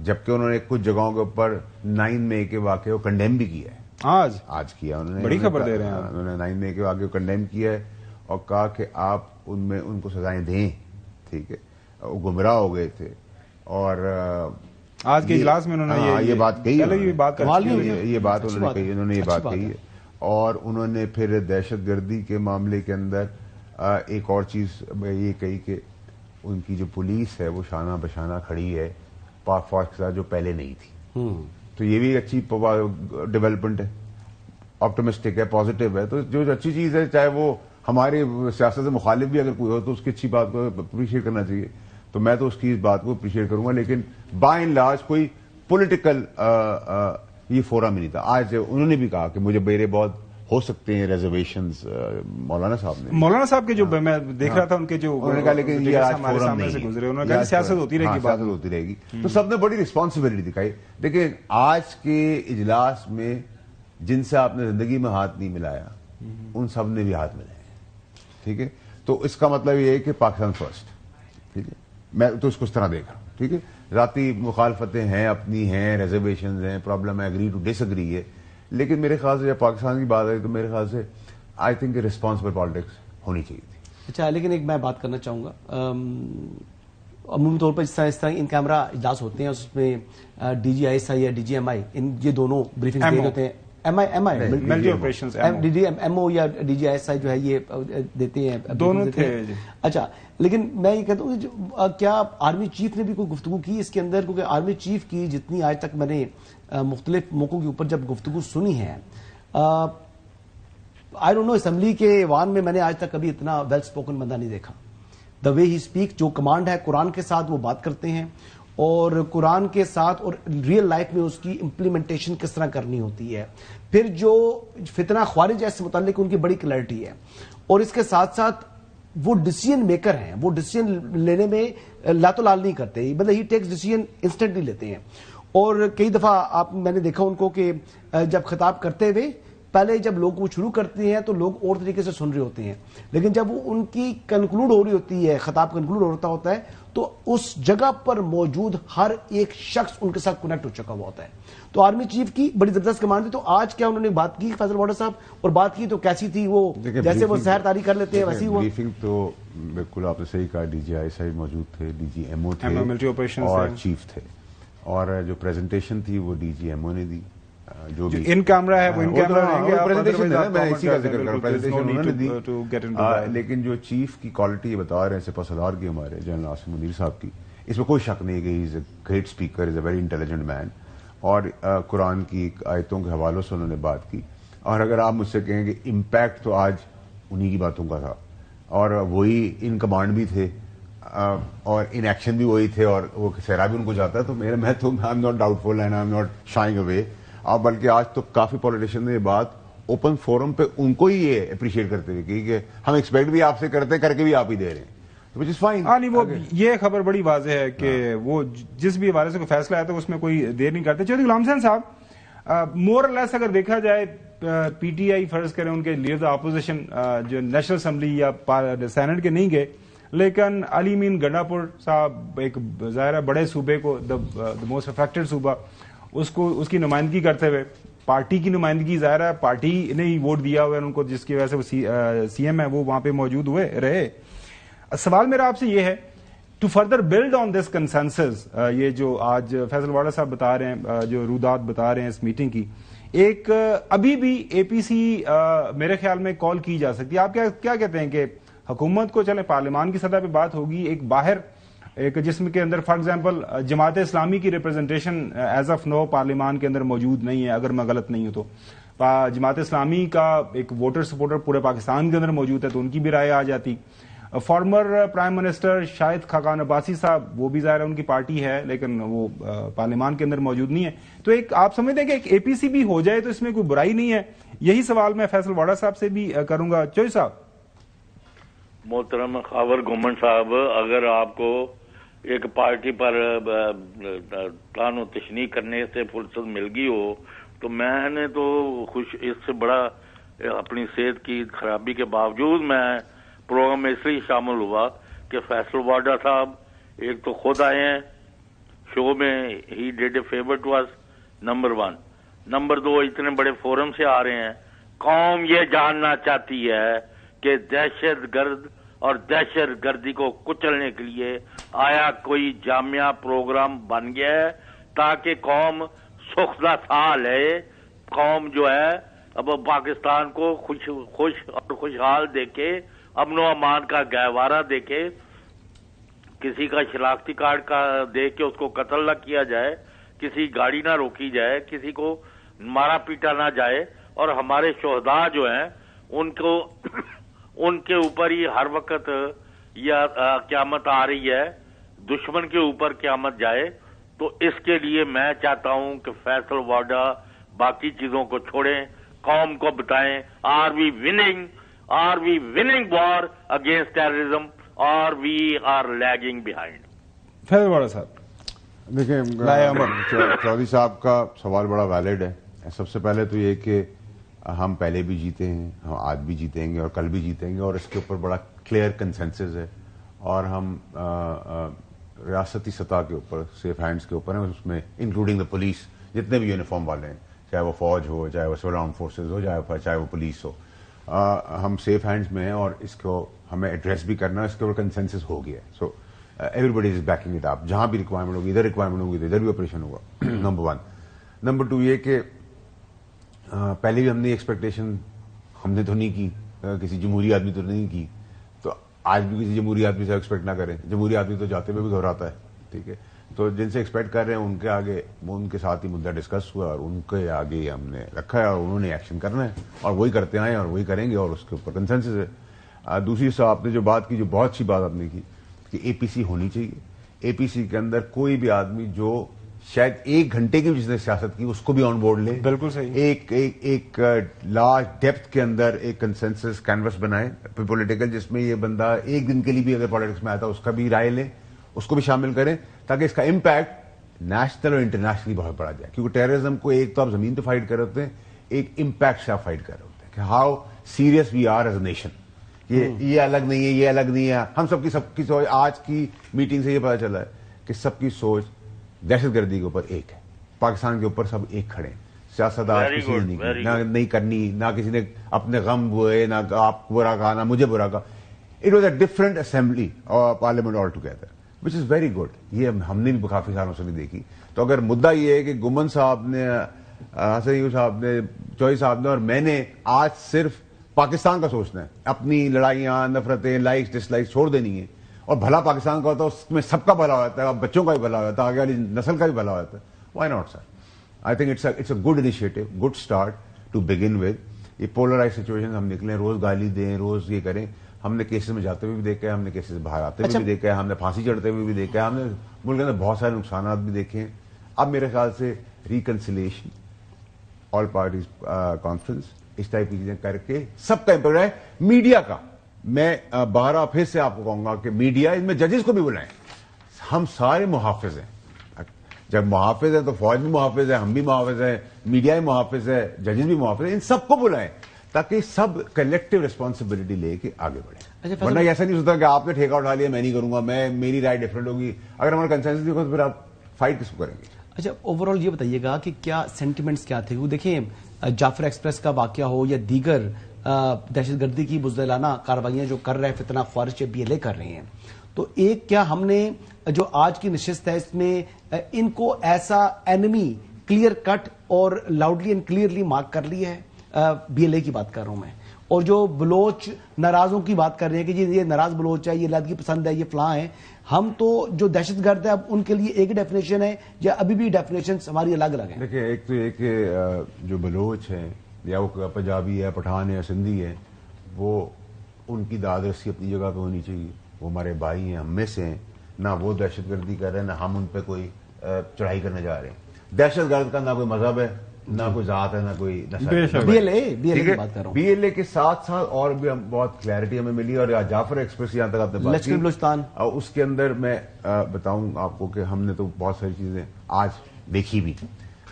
جبکہ انہوں نے کچھ جگہوں کے اوپر 9 مئی کے واقعے کو کنڈیم بھی کیا ہے. آج کیا انہوں نے، بڑی خبر دے رہے ہیں. انہوں نے 9 مئی کے واقعے کو کنڈیم کیا ہے اور کہا کہ آپ ان کو سزائیں دیں. ٹھیک ہے، وہ گمراہ ہو گئے تھے. اور آج کے اجلاس میں انہوں نے یہ بات کہی، انہوں نے یہ بات کہی ہے. اور انہوں نے پھر دہشت گردی کے معاملے کے اندر ایک اور چیز یہ کہی کہ ان کی جو پولیس ہے وہ شانہ بشانہ کھڑی ہے پاک فوج کے ساتھ، جو پہلے نہیں تھی. تو یہ بھی اچھی ڈیولپمنٹ ہے، آپٹمسٹک ہے، پازیٹو ہے. تو جو اچھی چیز ہے، چاہے وہ ہماری سیاست سے مخالف بھی اگر کوئی ہو تو اس کی اچھی بات کو اپریشیٹ کرنا چاہیے. تو میں تو اس کی اس بات کو اپریشیٹ کروں گا، لیکن بائی اینڈ لارج کوئی پولیٹیکل یہ فورم ہی نہیں تھا. آج انہوں نے بھی کہا کہ مجھے میرے بہت ہو سکتے ہیں ریزرویشنز. مولانا صاحب کے جو میں دیکھ رہا تھا ان کے جو انہوں نے کہا لیکن یہ آج فورم نہیں گزرے، انہوں نے کہا سیاست ہوتی رہے گی. تو سب نے بڑی رسپانسبلٹی دکھائی. دیکھیں آج کے اجلاس میں جن سے آپ نے زندگی میں ہاتھ نہیں ملایا ان سب نے بھی ہاتھ ملائے. ٹھیک ہے، تو اس کا مطلب یہ ہے کہ پاکستان فرسٹ. ٹھیک ہے، میں تو اس کو اس طرح دیکھ رہا ہوں. ٹھیک ہے، ذاتی مخالفتیں ہیں، اپنی ہیں، ریزرویشنز ہیں، پرابلم ہے، اگری ٹو ڈس اگری ہے. لیکن میرے خیال سے جب پاکستان کی بات آئی تو میرے خیال سے آئی تھنک ریسپانسبل پالیٹکس ہونی چاہیے تھی. اچھا، لیکن ایک میں بات کرنا چاہوں گا، عمومی طور پر جس طرح ان کیمرہ اجلاس ہوتے ہیں اس میں D G I S I یا ڈی جی ایم آئی یہ دونوں بریفنگ دے ہوتے ہیں. ایم او یا D G I S I جو ہے یہ دیتے ہیں، دونوں تھے. اچھا، لیکن میں یہ کہتا ہوں کہ کیا آرمی چیف نے بھی کوئی گفتگو کی اس کے اندر؟ کیونکہ آرمی چیف کی جتنی آج تک میں نے مختلف موقعوں کے اوپر جب گفتگو سنی ہے، آئی ڈونٹ نو، اسمبلی کے ایوان میں نے آج تک کبھی اتنا ویل اسپوکن بندہ نہیں دیکھا. دا وے ہی اسپیک، جو کمانڈ ہے قرآن کے ساتھ وہ بات کرتے ہیں، اور قرآن کے ساتھ اور ریئل لائف میں اس کی امپلیمنٹیشن کس طرح کرنی ہوتی ہے. پھر جو فتنہ خوارج ہے اس سے متعلق ان کی بڑی کلیئرٹی ہے. اور اس کے ساتھ ساتھ وہ ڈیسیژن میکر ہیں، وہ ڈیسیژن لینے میں لاتو لال نہیں کرتے، مطلب ہی ٹیکس ڈیسیژن انسٹنٹلی لیتے ہیں. اور کئی دفعہ میں نے دیکھا ان کو کہ جب خطاب کرتے ہوئے پہلے جب لوگ وہ شروع کرتے ہیں تو لوگ اور طریقے سے سن رہے ہوتے ہیں، لیکن جب وہ ان کی کنکلوڈ ہو رہی ہوتی ہے، خطاب کنکلوڈ ہوتا ہے تو اس جگہ پر موجود ہر ایک شخص ان کے ساتھ کنیکٹ ہو چکا ہوا ہوتا ہے. تو آرمی چیف کی بڑی زبردست کمانڈ تھی. تو آج کیا انہوں نے بات کی فیصل وارڈر صاحب، اور بات کی تو کیسی تھی؟ وہ جیسے وہ سحر تاری کر لیتے ہیں ویسی ہوا بریفنگ. تو بالکل آپ نے صحیح کہا، D G I S I موجود تھے، ڈی جی ایم او تھے اور چیف تھے. اور جو پریزنٹیشن تھی وہ ڈی جی ایم او نے دی. جو بھی ان کیمرہ ہے وہ ان کیمرہ رہیں گے، میں اسی کا ذکر کروں، پریزنٹیشن انہوں نے دی. لیکن جو چیف کی کوالٹی یہ بتا رہے ہیں سپہ سالار کی، ہمارے جنرل عاصم منیر صاحب کی، اس میں کوئی شک نہیں کہ is a great speaker, is a very intelligent man. اور قرآن کی آیتوں کے حوالوں سے انہوں نے بات کی. اور اگر آپ مجھ سے کہیں کہ امپیکٹ تو آج انہی کی باتوں کا تھا، اور وہی ان کمانڈ بھی تھے اور ان ایکشن بھی وہی تھے، اور وہ صحرا بھی ان کو جاتا ہے. تو میں تو I am not doubtful and I am not shying away. بلکہ آج تو کافی پولیٹیشین نے یہ بات اوپن فورم پہ ان کو ہی یہ اپریشیٹ کرتے ہوئے کہ ہم ایکسپیکٹ بھی آپ سے کرتے ہیں، کر کے بھی آپ ہی دے رہے ہیں. نہیں، وہ یہ خبر بڑی واضح ہے کہ وہ جس بھی حوالے سے کوئی فیصلہ آیا تو اس میں کوئی دیر نہیں کرتے. چودھری غلام حسین صاحب، مور اور لیس اگر دیکھا جائے پی ٹی آئی فرض کریں ان کے لیڈر اپوزیشن جو نیشنل اسمبلی یا سینٹ کے نہیں گئے، لیکن علی امین گنڈا پور صاحب ایک ظاہر بڑے صوبے کو دا موسٹ افیکٹڈ صوبہ، اس کی نمائندگی کرتے ہوئے، پارٹی کی نمائندگی ظاہر ہے پارٹی نے ہی ووٹ دیا ہوا ہے ان کو، جس کی وجہ سے وہ سی ایم ہے، وہ وہاں پہ موجود ہوئے رہے. سوال میرا آپ سے یہ ہے، to further build on this consensus, یہ جو آج فیصل وارڈر صاحب بتا رہے ہیں، جو رودات بتا رہے ہیں اس میٹنگ کی، ایک ابھی بھی اے پی سی میرے خیال میں کال کی جا سکتی ہے. آپ کیا کہتے ہیں کہ حکومت کو، چلے پارلیمان کی سطح پہ بات ہوگی، ایک باہر ایک جسم کے اندر فار ایگزامپل جماعت اسلامی کی ریپرزنٹیشن ایز آف نو پارلیمان کے اندر موجود نہیں ہے، اگر میں غلط نہیں ہوں تو جماعت اسلامی کا ایک ووٹر سپورٹر پورے پاکستان کے اندر موجود ہے تو ان کی بھی رائے آ جاتی. Former prime minister Shahid Khaqan Abbasi صاحب، وہ بھی ظاہر ان کی پارٹی ہے لیکن وہ پارلیمان کے اندر موجود نہیں ہے. تو ایک آپ سمجھتے ہیں کہ ایک اے پی سی بھی ہو جائے تو اس میں کوئی برائی نہیں ہے؟ یہی سوال میں فیصل وارڈر صاحب سے بھی کروں گا. چوئی صاحب. محترم خاور گومن صاحب، اگر آپ کو ایک پارٹی پر پلان و تشنیع کرنے سے فرصت مل گئی ہو تو میں نے تو اس سے بڑا اپنی صحت کی خرابی کے باوجود میں پروگرام میں اس لیے شامل ہوا کہ فیصل وارڈر صاحب ایک تو خود آئے ہیں شو میں, he did a favour to us, number 1. Number 2, اتنے بڑے فورم سے آ رہے ہیں. قوم یہ جاننا چاہتی ہے کہ دہشت گرد اور دہشت گردی کو کچلنے کے لیے آیا کوئی جامعہ پروگرام بن گیا ہے تاکہ قوم سخدہ تھا لے, قوم جو ہے اب پاکستان کو خوش اور خوشحال دیکھے, امن و امان کا گہوارہ دیکھے, کسی کا شناختی کارڈ کا دیکھ کے اس کو قتل نہ کیا جائے, کسی گاڑی نہ روکی جائے, کسی کو مارا پیٹا نہ جائے, اور ہمارے شہداء جو ہیں ان کے اوپر ہی ہر وقت یہ قیامت آ رہی ہے, دشمن کے اوپر قیامت جائے. تو اس کے لیے میں چاہتا ہوں کہ فیصل وارڈا باقی چیزوں کو چھوڑیں, قوم کو بتائیں are we winning war against terrorism اور we are lagging behind. Faisal Vawda صاحب دیکھیں, چودھری صاحب کا سوال بڑا ویلڈ ہے. سب سے پہلے تو یہ کہ ہم پہلے بھی جیتے ہیں, ہم آج بھی جیتیں گے اور کل بھی جیتیں گے, اور اس کے اوپر بڑا کلیئر کنسنسس ہے, اور ہم ریاستی سطح کے اوپر سیف ہینڈز کے اوپر ہیں, اس میں انکلوڈنگ دا پولیس, جتنے بھی یونیفارم والے ہیں, چاہے وہ فوج ہو, چاہے وہ سول آرم فورسز ہو, چاہے وہ پولیس ہو, ہم سیف ہینڈز میں ہیں اور اس کو ہمیں ایڈریس بھی کرنا ہے. اس کے اوپر کنسنسس ہو گیا ہے. So everybody is backing it up. جہاں بھی ریکوائرمنٹ ہوگی, ادھر ریکوائرمنٹ ہوگی تو ادھر بھی آپریشن ہوگا. نمبر 1. نمبر 2 یہ کہ پہلے بھی ہم نے ایکسپیکٹیشن ہم نے تو نہیں کی, کسی جمہوری آدمی تو نہیں کی, تو آج بھی کسی جمہوری آدمی سے ایکسپیکٹ نہ کریں. جمہوری آدمی تو جاتے ہوئے بھی گھبراتا ہے, ٹھیک ہے. تو جن سے ایکسپیکٹ کر رہے ہیں ان کے آگے, ان کے ساتھ ہی مدعا ڈسکس ہوا اور ان کے آگے ہم نے رکھا ہے, اور انہوں نے ایکشن کرنا ہے اور وہی کرتے آئے اور وہی کریں گے, اور اس کے اوپر کنسنسس ہے. دوسری صاحب آپ نے جو بات کی, جو بہت اچھی بات آپ نے کی کہ اے پی سی ہونی چاہیے. اے پی سی کے اندر کوئی بھی آدمی جو شاید 1 گھنٹے کی جس نے سیاست کی اس کو بھی آن بورڈ لے. بالکل صحیح. ایک لارج ڈیپتھ کے اندر ایک کنسنسس کینوس بنائے پولیٹیکل, جس میں یہ بندہ 1 دن کے لیے بھی اگر پالیٹکس میں آتا ہے اس کا بھی رائے لیں, اس کو بھی شامل کریں, تاکہ اس کا امپیکٹ نیشنل اور انٹرنیشنلی بہت بڑا جائے. کیونکہ ٹیررزم کو ایک تو آپ زمین پہ فائٹ کر رہے ہوتے ہیں, ایک امپیکٹ سے آپ فائٹ کر رہے ہوتے ہیں کہ how serious we are as a nation. یہ الگ نہیں ہے, یہ الگ نہیں ہے. ہم سب کی سوچ آج کی میٹنگ سے یہ پتا چلا ہے کہ سب کی سوچ دہشت گردی کے اوپر ایک ہے, پاکستان کے اوپر سب ایک کھڑے ہیں. سیاست آج کسی نے نہیں کرنی, نہ کسی نے اپنے غم ہوئے, نہ آپ برا کہا, نہ مجھے برا کہا. It was a different assembly اور parliament altogether, which is very good. یہ ہم نے بھی کافی سالوں سے نہیں دیکھی. تو اگر مدعا یہ ہے کہ گمن صاحب نے, حسن ایوب صاحب نے, چوہدری صاحب نے اور میں نے آج صرف پاکستان کا سوچنا ہے, اپنی لڑائیاں, نفرتیں, لائکس ڈس لائکس چھوڑ دینی ہے, اور بھلا پاکستان کا ہوتا ہے, اس میں سب کا بھلا ہوتا ہے, بچوں کا بھی بھلا ہوتا ہے, آگے والی نسل کا بھی بھلا ہوتا ہے. Why not sir? I think it's a good initiative, good start to begin with. یہ پولرائز سچویشن ہم نکلیں, روز گالی دیں, روز یہ کریں. ہم نے کیسز میں جاتے ہوئے بھی دیکھا ہے, ہم نے کیسز سے باہر آتے ہوئے بھی دیکھا ہے, ہم نے پھانسی چڑھتے ہوئے بھی دیکھا ہے, ہم نے ملک کے اندر بہت سارے نقصانات بھی دیکھے ہیں. اب میرے خیال سے ریکنسیلیشن, آل پارٹیز کانفرنس, اس ٹائپ کی چیزیں کر کے سب کا امپیکٹ ہے. میڈیا کا میں بارہ پھر سے آپ کو کہوں گا کہ میڈیا, ان میں ججز کو بھی بلائیں. ہم سارے محافظ ہیں. جب محافظ ہیں تو فوج بھی محافظ ہے, ہم بھی محافظ ہیں, میڈیا بھی محافظ ہے, ججز بھی محافظ ہیں. ان سب کو بلائیں تاکہ سب کلیکٹو ریسپانسبلٹی لے کے آگے بڑھیں. ورنہ ایسا نہیں ہوتا کہ آپ نے ٹھیکہ اٹھا لیا, میں نہیں کروں گا, میری رائے ڈفرنٹ ہوگی. اگر ہمارا کنسنسس نہیں ہوگا تو پھر آپ فائٹ کس کو کریں گے؟ اچھا, اوور آل یہ بتائیے گا کہ کیا سینٹیمنٹس کیا تھے؟ وہ دیکھیں, جعفر ایکسپریس کا واقعہ ہو یا دیگر دہشت گردی کی بزدلانہ کاروائیاں جو کر رہے ہیں فتنہ خوارج بی ایل اے کر رہے ہیں, تو ایک کیا ہم نے جو آج کی نشست ہے اس میں ان کو ایسا اینمی کلیئر کٹ اور لاؤڈلی اینڈ کلیئرلی مارک کر لی ہے؟ بی ایل اے کی بات کر رہا ہوں میں. اور جو بلوچ ناراضوں کی بات کر رہے ہیں کہ جی یہ ناراض بلوچ ہے, یہ علیحدگی پسند ہے, یہ فلاں ہے, ہم تو جو دہشت گرد ہے اب ان کے لیے ایک ڈیفینیشن ہے یا ابھی بھی ڈیفینیشن ہماری الگ الگ ہیں؟ دیکھیں, ایک تو یہ کہ جو بلوچ ہیں یا وہ پنجابی ہے, پٹھان ہے, سندھی ہے, وہ ان کی داد رسی اپنی جگہ پہ ہونی چاہیے. وہ ہمارے بھائی ہیں, ہم میں سے ہیں. نہ وہ دہشت گردی کر رہے ہیں, نہ ہم ان پہ کوئی چڑھائی کرنے جا رہے ہیں. دہشت گرد کا نہ کوئی مذہب ہے, نہ کوئی ذات ہے, نہ کوئی نسل. بی ایل اے کی بات کر رہا ہوں. بی ایل اے کے ساتھ ساتھ اور بھی بہت کلیئرٹی ہمیں ملی. اور جعفر ایکسپریس یہاں تک آپ نے بات کی, بلوچستان, اس کے اندر میں بتاؤں آپ کو کہ ہم نے تو بہت ساری چیزیں آج دیکھی بھی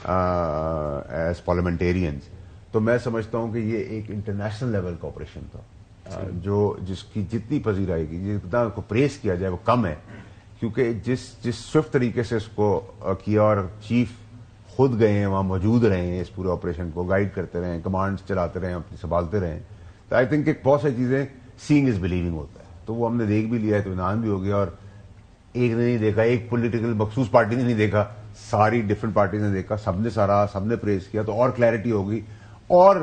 ایز پارلیمنٹیرینز. تو میں سمجھتا ہوں کہ یہ ایک انٹرنیشنل لیول کا آپریشن تھا, جو جس کی جتنی پذیرائی کی, جتنا کو پریس کیا جائے وہ کم ہے. کیونکہ جس سوئفٹ طریقے سے اس کو کیا اور چیف خود گئے ہیں وہاں موجود رہے ہیں اس پورے آپریشن کو گائیڈ کرتے رہے ہیں کمانڈز چلاتے رہے ہیں اپنی سنبھالتے رہے ہیں تو آئی تھنک بہت ساری چیزیں سینگ از بلیونگ ہوتا ہے تو وہ ہم نے دیکھ بھی لیا ہے اطمینان بھی ہو گیا اور ایک نے نہیں دیکھا ایک پولیٹیکل مخصوص پارٹی نے نہیں دیکھا ساری ڈفرنٹ پارٹیز نے دیکھا سب نے سارا سب نے پریز کیا تو اور کلیئرٹی ہوگی اور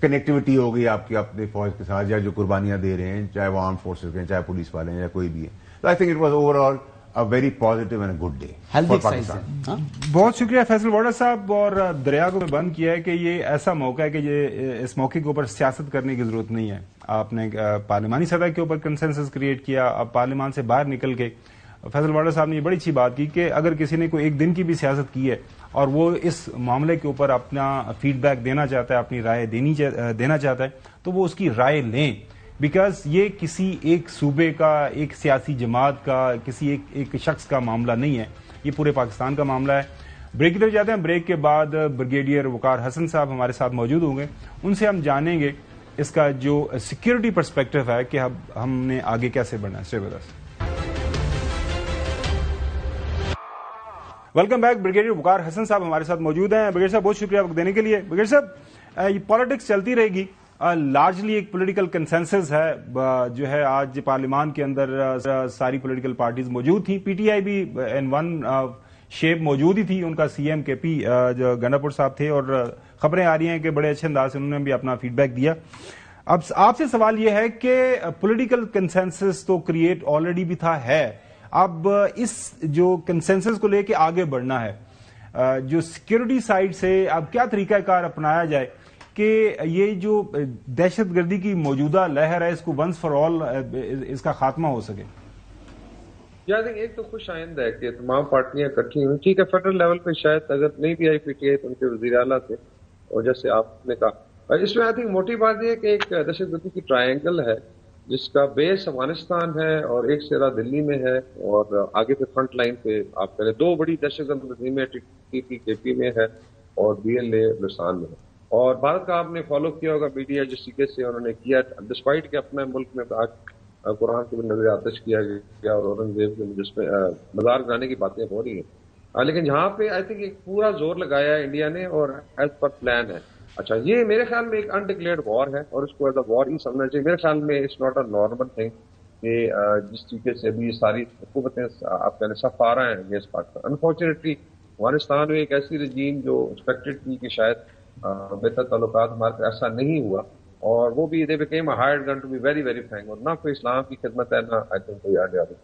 کنیکٹیوٹی ہوگی آپ کی اپنے فوج کے ساتھ یا جو قربانیاں دے رہے ہیں چاہے وہ آرم فورسز کے ہیں چاہے پولیس والے ہیں یا کوئی بھی ہے تو I think it was over all a very positive and a good day for Pakistan. بہت شکریہ فیصل وارڈر صاحب اور دریا کو بند کیا ہے کہ یہ ایسا موقع ہے کہ یہ اس موقع کے اوپر سیاست کرنے کی ضرورت نہیں ہے. آپ نے پارلیمانی سطح کے اوپر کنسنسس کریٹ کیا اب پارلیمان سے باہر نکل کے فیصل وارڈر صاحب نے یہ بڑی اچھی بات کی کہ اگر کسی نے کوئی ایک دن کی بھی سیاست کی ہے اور وہ اس معاملے کے اوپر اپنا فیڈ بیک دینا چاہتا ہے اپنی رائے دینا چاہتا ہے تو وہ اس کی رائے لیں بیکاز یہ کسی ایک صوبے کا ایک سیاسی جماعت کا کسی ایک شخص کا معاملہ نہیں ہے یہ پورے پاکستان کا معاملہ ہے. بریک کی طرف جاتے ہیں بریک کے بعد بریگیڈیئر وقار حسن صاحب ہمارے ساتھ موجود ہوں گے ان سے ہم جانیں گے اس کا جو سیکیورٹی پرسپیکٹو ہے کہ ہم نے آگے کیسے بڑھنا ہے. Welcome back. بریگیڈیئر وقار حسن صاحب ہمارے ساتھ موجود ہیں. بریگیڈیئر صاحب بہت شکریہ وقت دینے کے لیے. بریگیڈیئر صاحب یہ پالیٹکس چلتی رہے گی لارجلی ایک پولیٹیکل کنسنسس ہے جو ہے آج پارلیمان کے اندر ساری پولیٹیکل پارٹیز موجود تھیں پی ٹی آئی بھی ان ون شیپ موجود ہی تھی ان کا سی ایم کے پی جو گنڈاپور صاحب تھے اور خبریں آ رہی ہیں کہ بڑے اچھے انداز سے انہوں نے بھی اپنا فیڈ بیک دیا. اب آپ سے سوال یہ ہے کہ پولیٹیکل کنسنسس تو کریٹ آلریڈی بھی تھا ہے اب اس جو کنسنسس کو لے کے آگے بڑھنا ہے جو سیکیورٹی سائڈ سے اب کیا طریقہ کار اپنایا جائے کہ یہ جو دہشت گردی کی موجودہ لہر ہے اس کو ونس فار آل اس کا خاتمہ ہو سکے. ایک تو خوش آئند ہے کہ تمام پارٹیاں اکٹھی ہوئی. ٹھیک ہے فیڈرل لیول پہ شاید اگر نہیں بھی آئی پی ٹی آئی تو ان کے وزیر اعلیٰ تھے اور جیسے آپ نے کہا اس میں آئی تھنک موٹی بات یہ ہے کہ ایک دہشت گردی کی ٹرائنگل ہے جس کا بیس افغانستان ہے اور ایک سرا دلی میں ہے اور آگے پہ فرنٹ لائن پہ آپ کہہ رہے دو بڑی دہشت گرد تنظیمیں ٹی پی کے پی میں ہے اور بی ایل اے بلوچستان میں ہے. اور بھارت کا آپ نے فالو کیا ہوگا میڈیا جس طریقے سے انہوں نے کیا ڈسپائٹ کہ اپنے ملک میں قرآن کی نظر آتش کیا گیا اور اورنگزیب کے جس میں مزار گرانے کی باتیں ہو رہی ہیں لیکن جہاں پہ آئی تھنک ایک پورا زور لگایا ہے انڈیا نے اور ایز پر پلان ہے. اچھا یہ میرے خیال میں ایک انڈکلیئرڈ وار ہے اور اس کو ایز اے وار ہی سمجھنا چاہیے. میرے خیال میں it's not a normal thing کہ جس طریقے سے ابھی یہ ساری حکومتیں آپ کہنے صف آ رہے ہیں اگینسٹ پاکستان. انفارچونیٹلی افغانستان میں ایک ایسی رجیم جو ایکسپیکٹڈ تھی کہ شاید بہتر تعلقات ہمارے پہ ایسا نہیں ہوا اور وہ بھی they became a hired gun to be very very frank اور نہ کوئی اسلام کی خدمت ہے نہ آئی تھنک کوئی آئیڈیالوجی.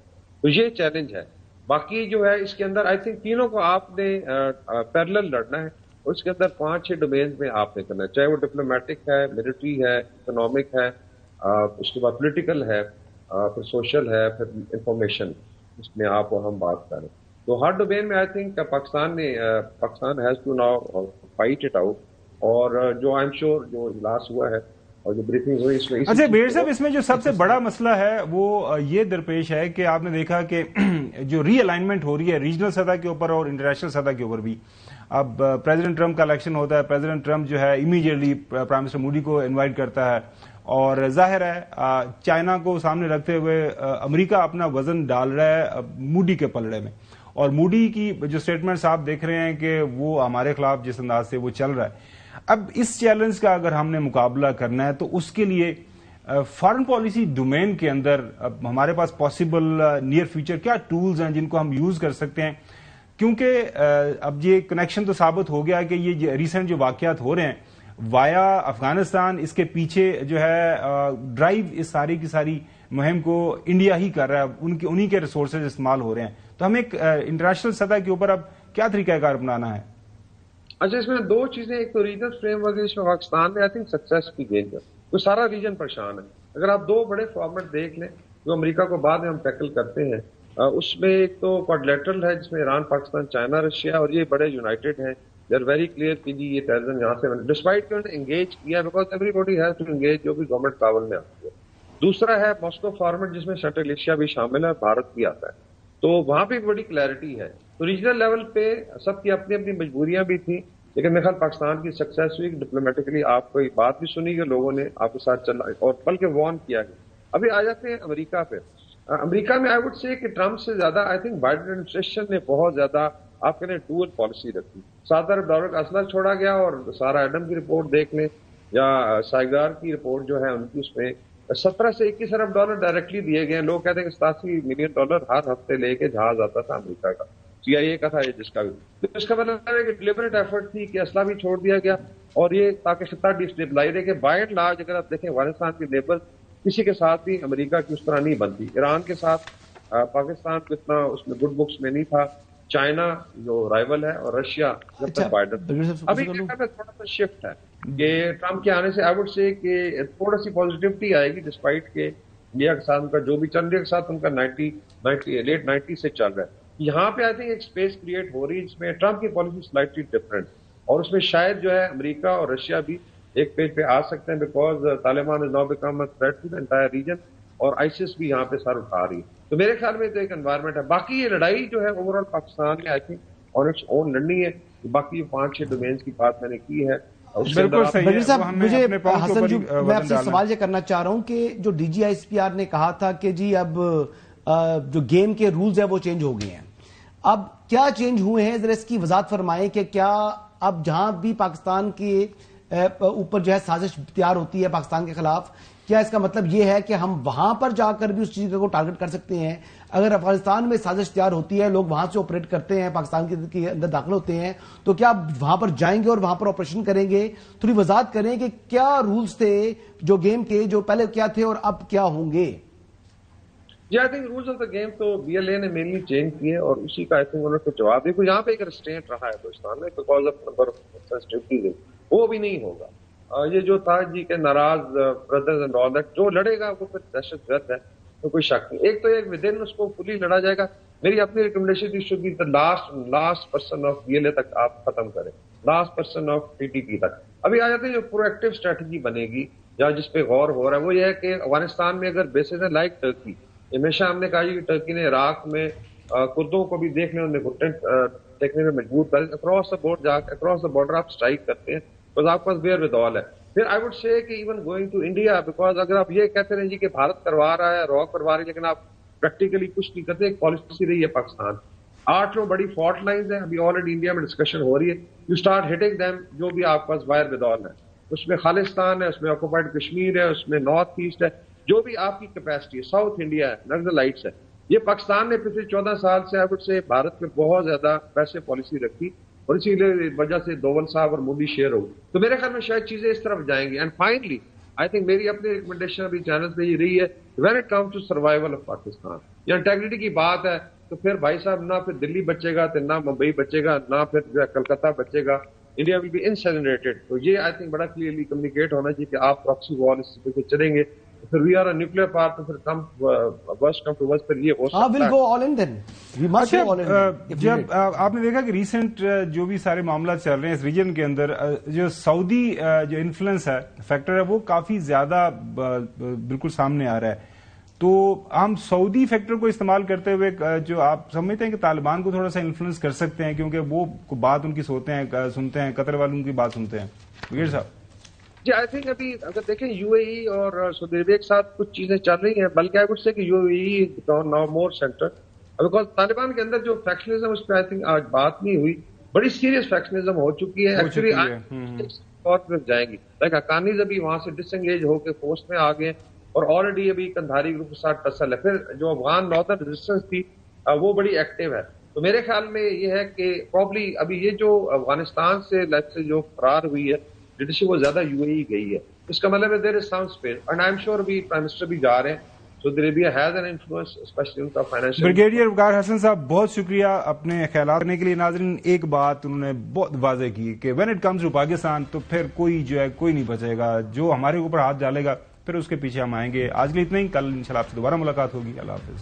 تو یہ چیلنج ہے. باقی جو ہے اس کے اندر آئی تھنک تینوں کو آپ نے پیرلل لڑنا ہے اور اس کے اندر 5-6 ڈومینز میں آپ نے کرنا ہے چاہے وہ ڈپلومیٹک ہے ملٹری ہے اکنامک ہے اس کے بعد پولیٹیکل ہے پھر سوشل ہے پھر انفارمیشن اس میں آپ اور ہم بات کریں. تو ہر ڈومین میں I think Pakistan has to now fight it out اور جو آئی ایم شیور جو اجلاس ہوا ہے اور جو بریفنگ ہوئی اس میں اچھا بیر صاحب اس میں جو سب سے بڑا مسئلہ ہے وہ یہ درپیش ہے کہ آپ نے دیکھا کہ جو ری الائنمنٹ ہو رہی ہے ریجنل سطح کے اوپر اور انٹرنیشنل سطح کے اوپر بھی اب پریزیڈنٹ ٹرمپ کا الیکشن ہوتا ہے پریزیڈنٹ ٹرمپ جو ہے امیڈیٹلی پرائم منسٹر مودی کو انوائٹ کرتا ہے اور ظاہر ہے چائنا کو سامنے رکھتے ہوئے امریکہ اپنا وزن ڈال رہا ہے مودی کے پلڑے میں اور مودی کی جو سٹیٹمنٹس آپ دیکھ رہے ہیں کہ وہ ہمارے خلاف جس انداز سے وہ چل رہا ہے. اب اس چیلنج کا اگر ہم نے مقابلہ کرنا ہے تو اس کے لیے فارن پالیسی ڈومین کے اندر ہمارے پاس پاسبل نیئر فیوچر کیا ٹولز ہیں جن کو ہم یوز کر سکتے ہیں کیونکہ اب یہ کنیکشن تو ثابت ہو گیا کہ یہ ریسنٹ جو واقعات ہو رہے ہیں وایا افغانستان اس کے پیچھے جو ہے ڈرائیو اس ساری کی ساری مہم کو انڈیا ہی کر رہا ہے انہی کے ریسورسز استعمال ہو رہے ہیں تو ہمیں ایک انٹرنیشنل سطح کے اوپر اب کیا طریقہ کار اپنانا ہے. اچھا اس میں دو چیزیں ایک تو ریجنل فریم ورک جس میں پاکستان نے آئی تھنک سکسیس کی گین کر تو سارا ریجن پریشان ہے. اگر آپ دو بڑے فارمیٹ دیکھ لیں جو امریکہ کو بعد میں ہم ٹیکل کرتے ہیں اس میں ایک تو کوڈلیٹرل ہے جس میں ایران پاکستان چائنا رشیا اور یہ بڑے یونائٹڈ ہیں دے آر ویری کلیئر کہ جی یہ ٹیررزم یہاں سے ڈسپائٹ کہ انہوں نے انگیج کیا because everybody has to engage جو بھی گورنمنٹ کابل میں آتی ہے. دوسرا ہے ماسکو فارمیٹ جس میں سینٹرل ایشیا بھی شامل ہے بھارت بھی آتا ہے تو وہاں پہ ایک بڑی کلیئرٹی ہے. تو ریجنل لیول پہ سب کی اپنی اپنی مجبوریاں بھی تھیں لیکن میرے خیال پاکستان کی سکسیس ہوئی ڈپلومیٹکلی آپ کو بات بھی سنی گئی لوگوں نے آپ کے ساتھ چلنا اور بلکہ وارن کیا گیا. ابھی آ جاتے ہیں امریکہ پہ. امریکہ میں آئی وڈ سے کہ ٹرمپ سے زیادہ آئی تھنک بائیڈن ایڈمنسٹریشن نے بہت زیادہ آپ کہتے ہیں ڈوئل پالیسی رکھی. $7 ارب کا اسلحہ چھوڑا گیا, اور سارا ایڈم کی رپورٹ دیکھ لیں یا سائیگار کی رپورٹ جو ہے ان کی, اس میں 17 سے 21 ارب ڈالر ڈائریکٹلی دیے گئے. لوگ کہتے ہیں کہ $87 ملین ہر ہفتے لے کے جہاز آتا تھا امریکہ کا, CIA کا تھا یہ, جس کا بھی اس کا مطلب ہے کہ ڈیلیبریٹ ایفرٹ تھی کہ اسلحہ بھی چھوڑ دیا گیا, اور یہ تاکہ خطہ ڈسٹیبلائز رہے. کہ بائی اینڈ لارج اگر آپ دیکھیں افغانستان کے نیبر کسی کے ساتھ بھی امریکہ کی اس طرح نہیں بنتی. ایران کے ساتھ پاکستان کو اتنا اس میں گڈ بکس میں نہیں تھا. چائنا جو رائیول ہے, اور رشیا جب تک بائیڈن. ابھی تھوڑا سا شفٹ ہے کہ ٹرمپ کے آنے سے آئی وڈ سے کہ تھوڑا سی پازیٹیوٹی آئے گی, ڈسپائٹ کہ انڈیا کے ساتھ ان کا جو بھی چل, انڈیا کے ساتھ ان کا لیٹ 90 سے چل رہا ہے. یہاں پہ آئی تھنک ایک اسپیس کریٹ ہو رہی ہے جس میں ٹرمپ کی پالیسی سلائٹلی ڈفرنٹ, اور اس میں شاید جو ہے امریکہ اور رشیا بھی ایک پیج پہ آ سکتے ہیں, because Taliban is now become a threat to the entire region, اور آئیسس بھی یہاں پہ سر اٹھا رہی ہے. تو میرے خیال میں تو ایک انوائرمنٹ ہے. باقی یہ لڑائی جو ہے اوور آل پاکستان میں آئی تھنک اور اٹس اون لڑنی ہے. باقی 5-6 ڈومینز کی بات میں نے کی ہے. بالکل صحیح صاحب, مجھے حسن جی میں آپ سے سوال یہ کرنا چاہ رہا ہوں کہ جو DGISPR نے کہا تھا کہ جی اب جو گیم کے رولز ہیں وہ چینج ہو گئے ہیں, اب کیا چینج ہوئے ہیں, ذرا اس کی وضاحت فرمائیں کہ کیا اب جہاں بھی پاکستان کے اوپر جو ہے سازش تیار ہوتی ہے پاکستان کے خلاف, کیا اس کا مطلب یہ ہے کہ ہم وہاں پر جا کر بھی اس چیز کو ٹارگٹ کر سکتے ہیں؟ اگر افغانستان میں سازش تیار ہوتی ہے, لوگ وہاں سے آپریٹ کرتے ہیں, پاکستان کے اندر داخل ہوتے ہیں, تو کیا وہاں پر جائیں گے اور وہاں پر آپریشن کریں گے؟ تھوڑی وضاحت کریں کہ کیا رولز تھے جو گیم کے, جو پہلے کیا تھے اور اب کیا ہوں گے؟ جی I think rules of the game تو BLA نے مینلی چینج کیے, اور اسی کا آئی تھنک انہوں نے جواب دیکھو یہاں پہ ایک ریسٹرینٹ رہا ہے پاکستان میں because of number of sensitivities, وہ بھی نہیں ہوگا. یہ جو تھا جی کہ ناراض بردرز اینڈ آل دیٹ, جو لڑے گا وہ پھر دہشت گرد ہے, تو کوئی شک نہیں. ایک تو ایک ود ان اس کو فلی لڑا جائے گا. میری اپنی recommendation should be last person of BLA تک آپ ختم کریں, لاسٹ پرسن آف TTP تک. ابھی آ جاتے ہیں جو پرو ایکٹیو اسٹریٹجی بنے گی یا جس پہ غور ہو رہا ہے, وہ یہ ہے کہ افغانستان میں اگر بیسز ہیں لائک ٹرکی, ہمیشہ ہم نے کہا کہ ٹرکی نے عراق میں کردوں کو بھی دیکھنے انہیں گھٹن دیکھنے میں مجبور کر, اکراس دا بورڈ جا کے اکراس دا بارڈر آپ اسٹرائک کرتے ہیں, بس آپ کے پاس ویئر ود آل ہے. پھر آئی وڈ سے کہ even going to India, because اگر آپ یہ کہتے رہیں جی کہ بھارت کروا رہا ہے, را کروا رہی ہے, لیکن آپ پریکٹیکلی کچھ نہیں کرتے. ایک پالیسی رہی ہے پاکستان, 8 بڑی فالٹ لائنز ہیں, ابھی آلریڈی انڈیا میں ڈسکشن ہو رہی ہے. یو اسٹارٹ ہٹنگ دیم, جو بھی آپ کے پاس وائر ود آل ہے, اس میں خالصتان ہے, اس میں آکوپائڈ کشمیر ہے, اس میں نارتھ ایسٹ ہے, جو بھی آپ کی کیپیسٹی ہے, ساؤتھ انڈیا ہے, نگز لائٹس ہے. یہ پاکستان نے پچھلے 14 سال سے آئی وڈ سے بھارت میں بہت زیادہ پیسے پالیسی رکھی, اور اسی وجہ سے دوول صاحب اور مودی شیئر ہو. تو میرے خیال میں شاید چیزیں اس طرف جائیں گی. اینڈ فائنلی آئی تھنک میری اپنی ریکمنڈیشن ابھی چینل پہ یہ رہی ہے, when it comes to survival of Pakistan, یا انٹیگریٹی کی بات ہے, تو پھر بھائی صاحب نہ پھر دلی بچے گا, نہ ممبئی بچے گا, نہ پھر کلکتہ بچے گا. India will be انسینریٹڈ. تو یہ آئی تھنک بڑا کلیئرلی کمیونیکیٹ ہونا چاہیے کہ آپ پراکسی وار اس پہ چلیں گے, پھر وی آر اے نیوکلیئر پار, تو پھر کم ٹو ورس پھر یہ ہو سکتا ہے. جب آپ نے دیکھا کہ ریسنٹ جو بھی سارے معاملات چل رہے ہیں اس ریجن کے اندر, جو سعودی جو انفلوئنس ہے, فیکٹر ہے, وہ کافی زیادہ بالکل سامنے آ رہا ہے. تو ہم سعودی فیکٹر کو استعمال کرتے ہوئے جو آپ سمجھتے ہیں کہ طالبان کو تھوڑا سا انفلوئنس کر سکتے ہیں, کیونکہ وہ بات ان کی سنتے ہیں, قطر والوں کی بات سنتے ہیں. وکیر صاحب جی آئی تھنک ابھی اگر دیکھیں UAE اور سعودی عربیہ کے ساتھ کچھ چیزیں چل رہی ہیں, بلکہ آئی وڈ سے کہ UAE is now more centre, because Taliban کے اندر جو فیکشنزم اس پہ آئی تھنک آج بات نہیں ہوئی, بڑی سیریس فیکشنزم ہو چکی ہے. ایکچولی اور پھر جائیں گی, لائک حقانیز ابھی وہاں سے ڈس انگیج ہو کے پوسٹ میں آ گئے, اور آلریڈی ابھی کندھاری گروپ کے ساتھ ٹسل ہے. پھر جو افغان نارتھرن ریزسٹنس تھی وہ بڑی ایکٹیو ہے. تو میرے خیال میں یہ ہے کہ پرابلی ابھی یہ جو افغانستان سے جو فرار ہوئی ہے لیڈرشپ, وہ زیادہ UAE گئی ہے. اس کا مطلب ہے there is some space, and I am sure ابھی پرائم منسٹر بھی جا رہے ہیں. Saudi Arabia has an influence especially in کا فائنینشیل. بریگیڈیئر وقار حسن صاحب بہت شکریہ اپنے خیالات کرنے کے لیے. ناظرین ایک بات انہوں نے بہت واضح کی کہ when it comes to Pakistan, تو پھر کوئی جو ہے کوئی نہیں بچے گا, جو ہمارے اوپر ہاتھ ڈالے گا پھر اس کے پیچھے ہم آئیں گے. آج کے لیے اتنا ہی, کل انشاءاللہ آپ سے دوبارہ ملاقات ہوگی. اللہ حافظ.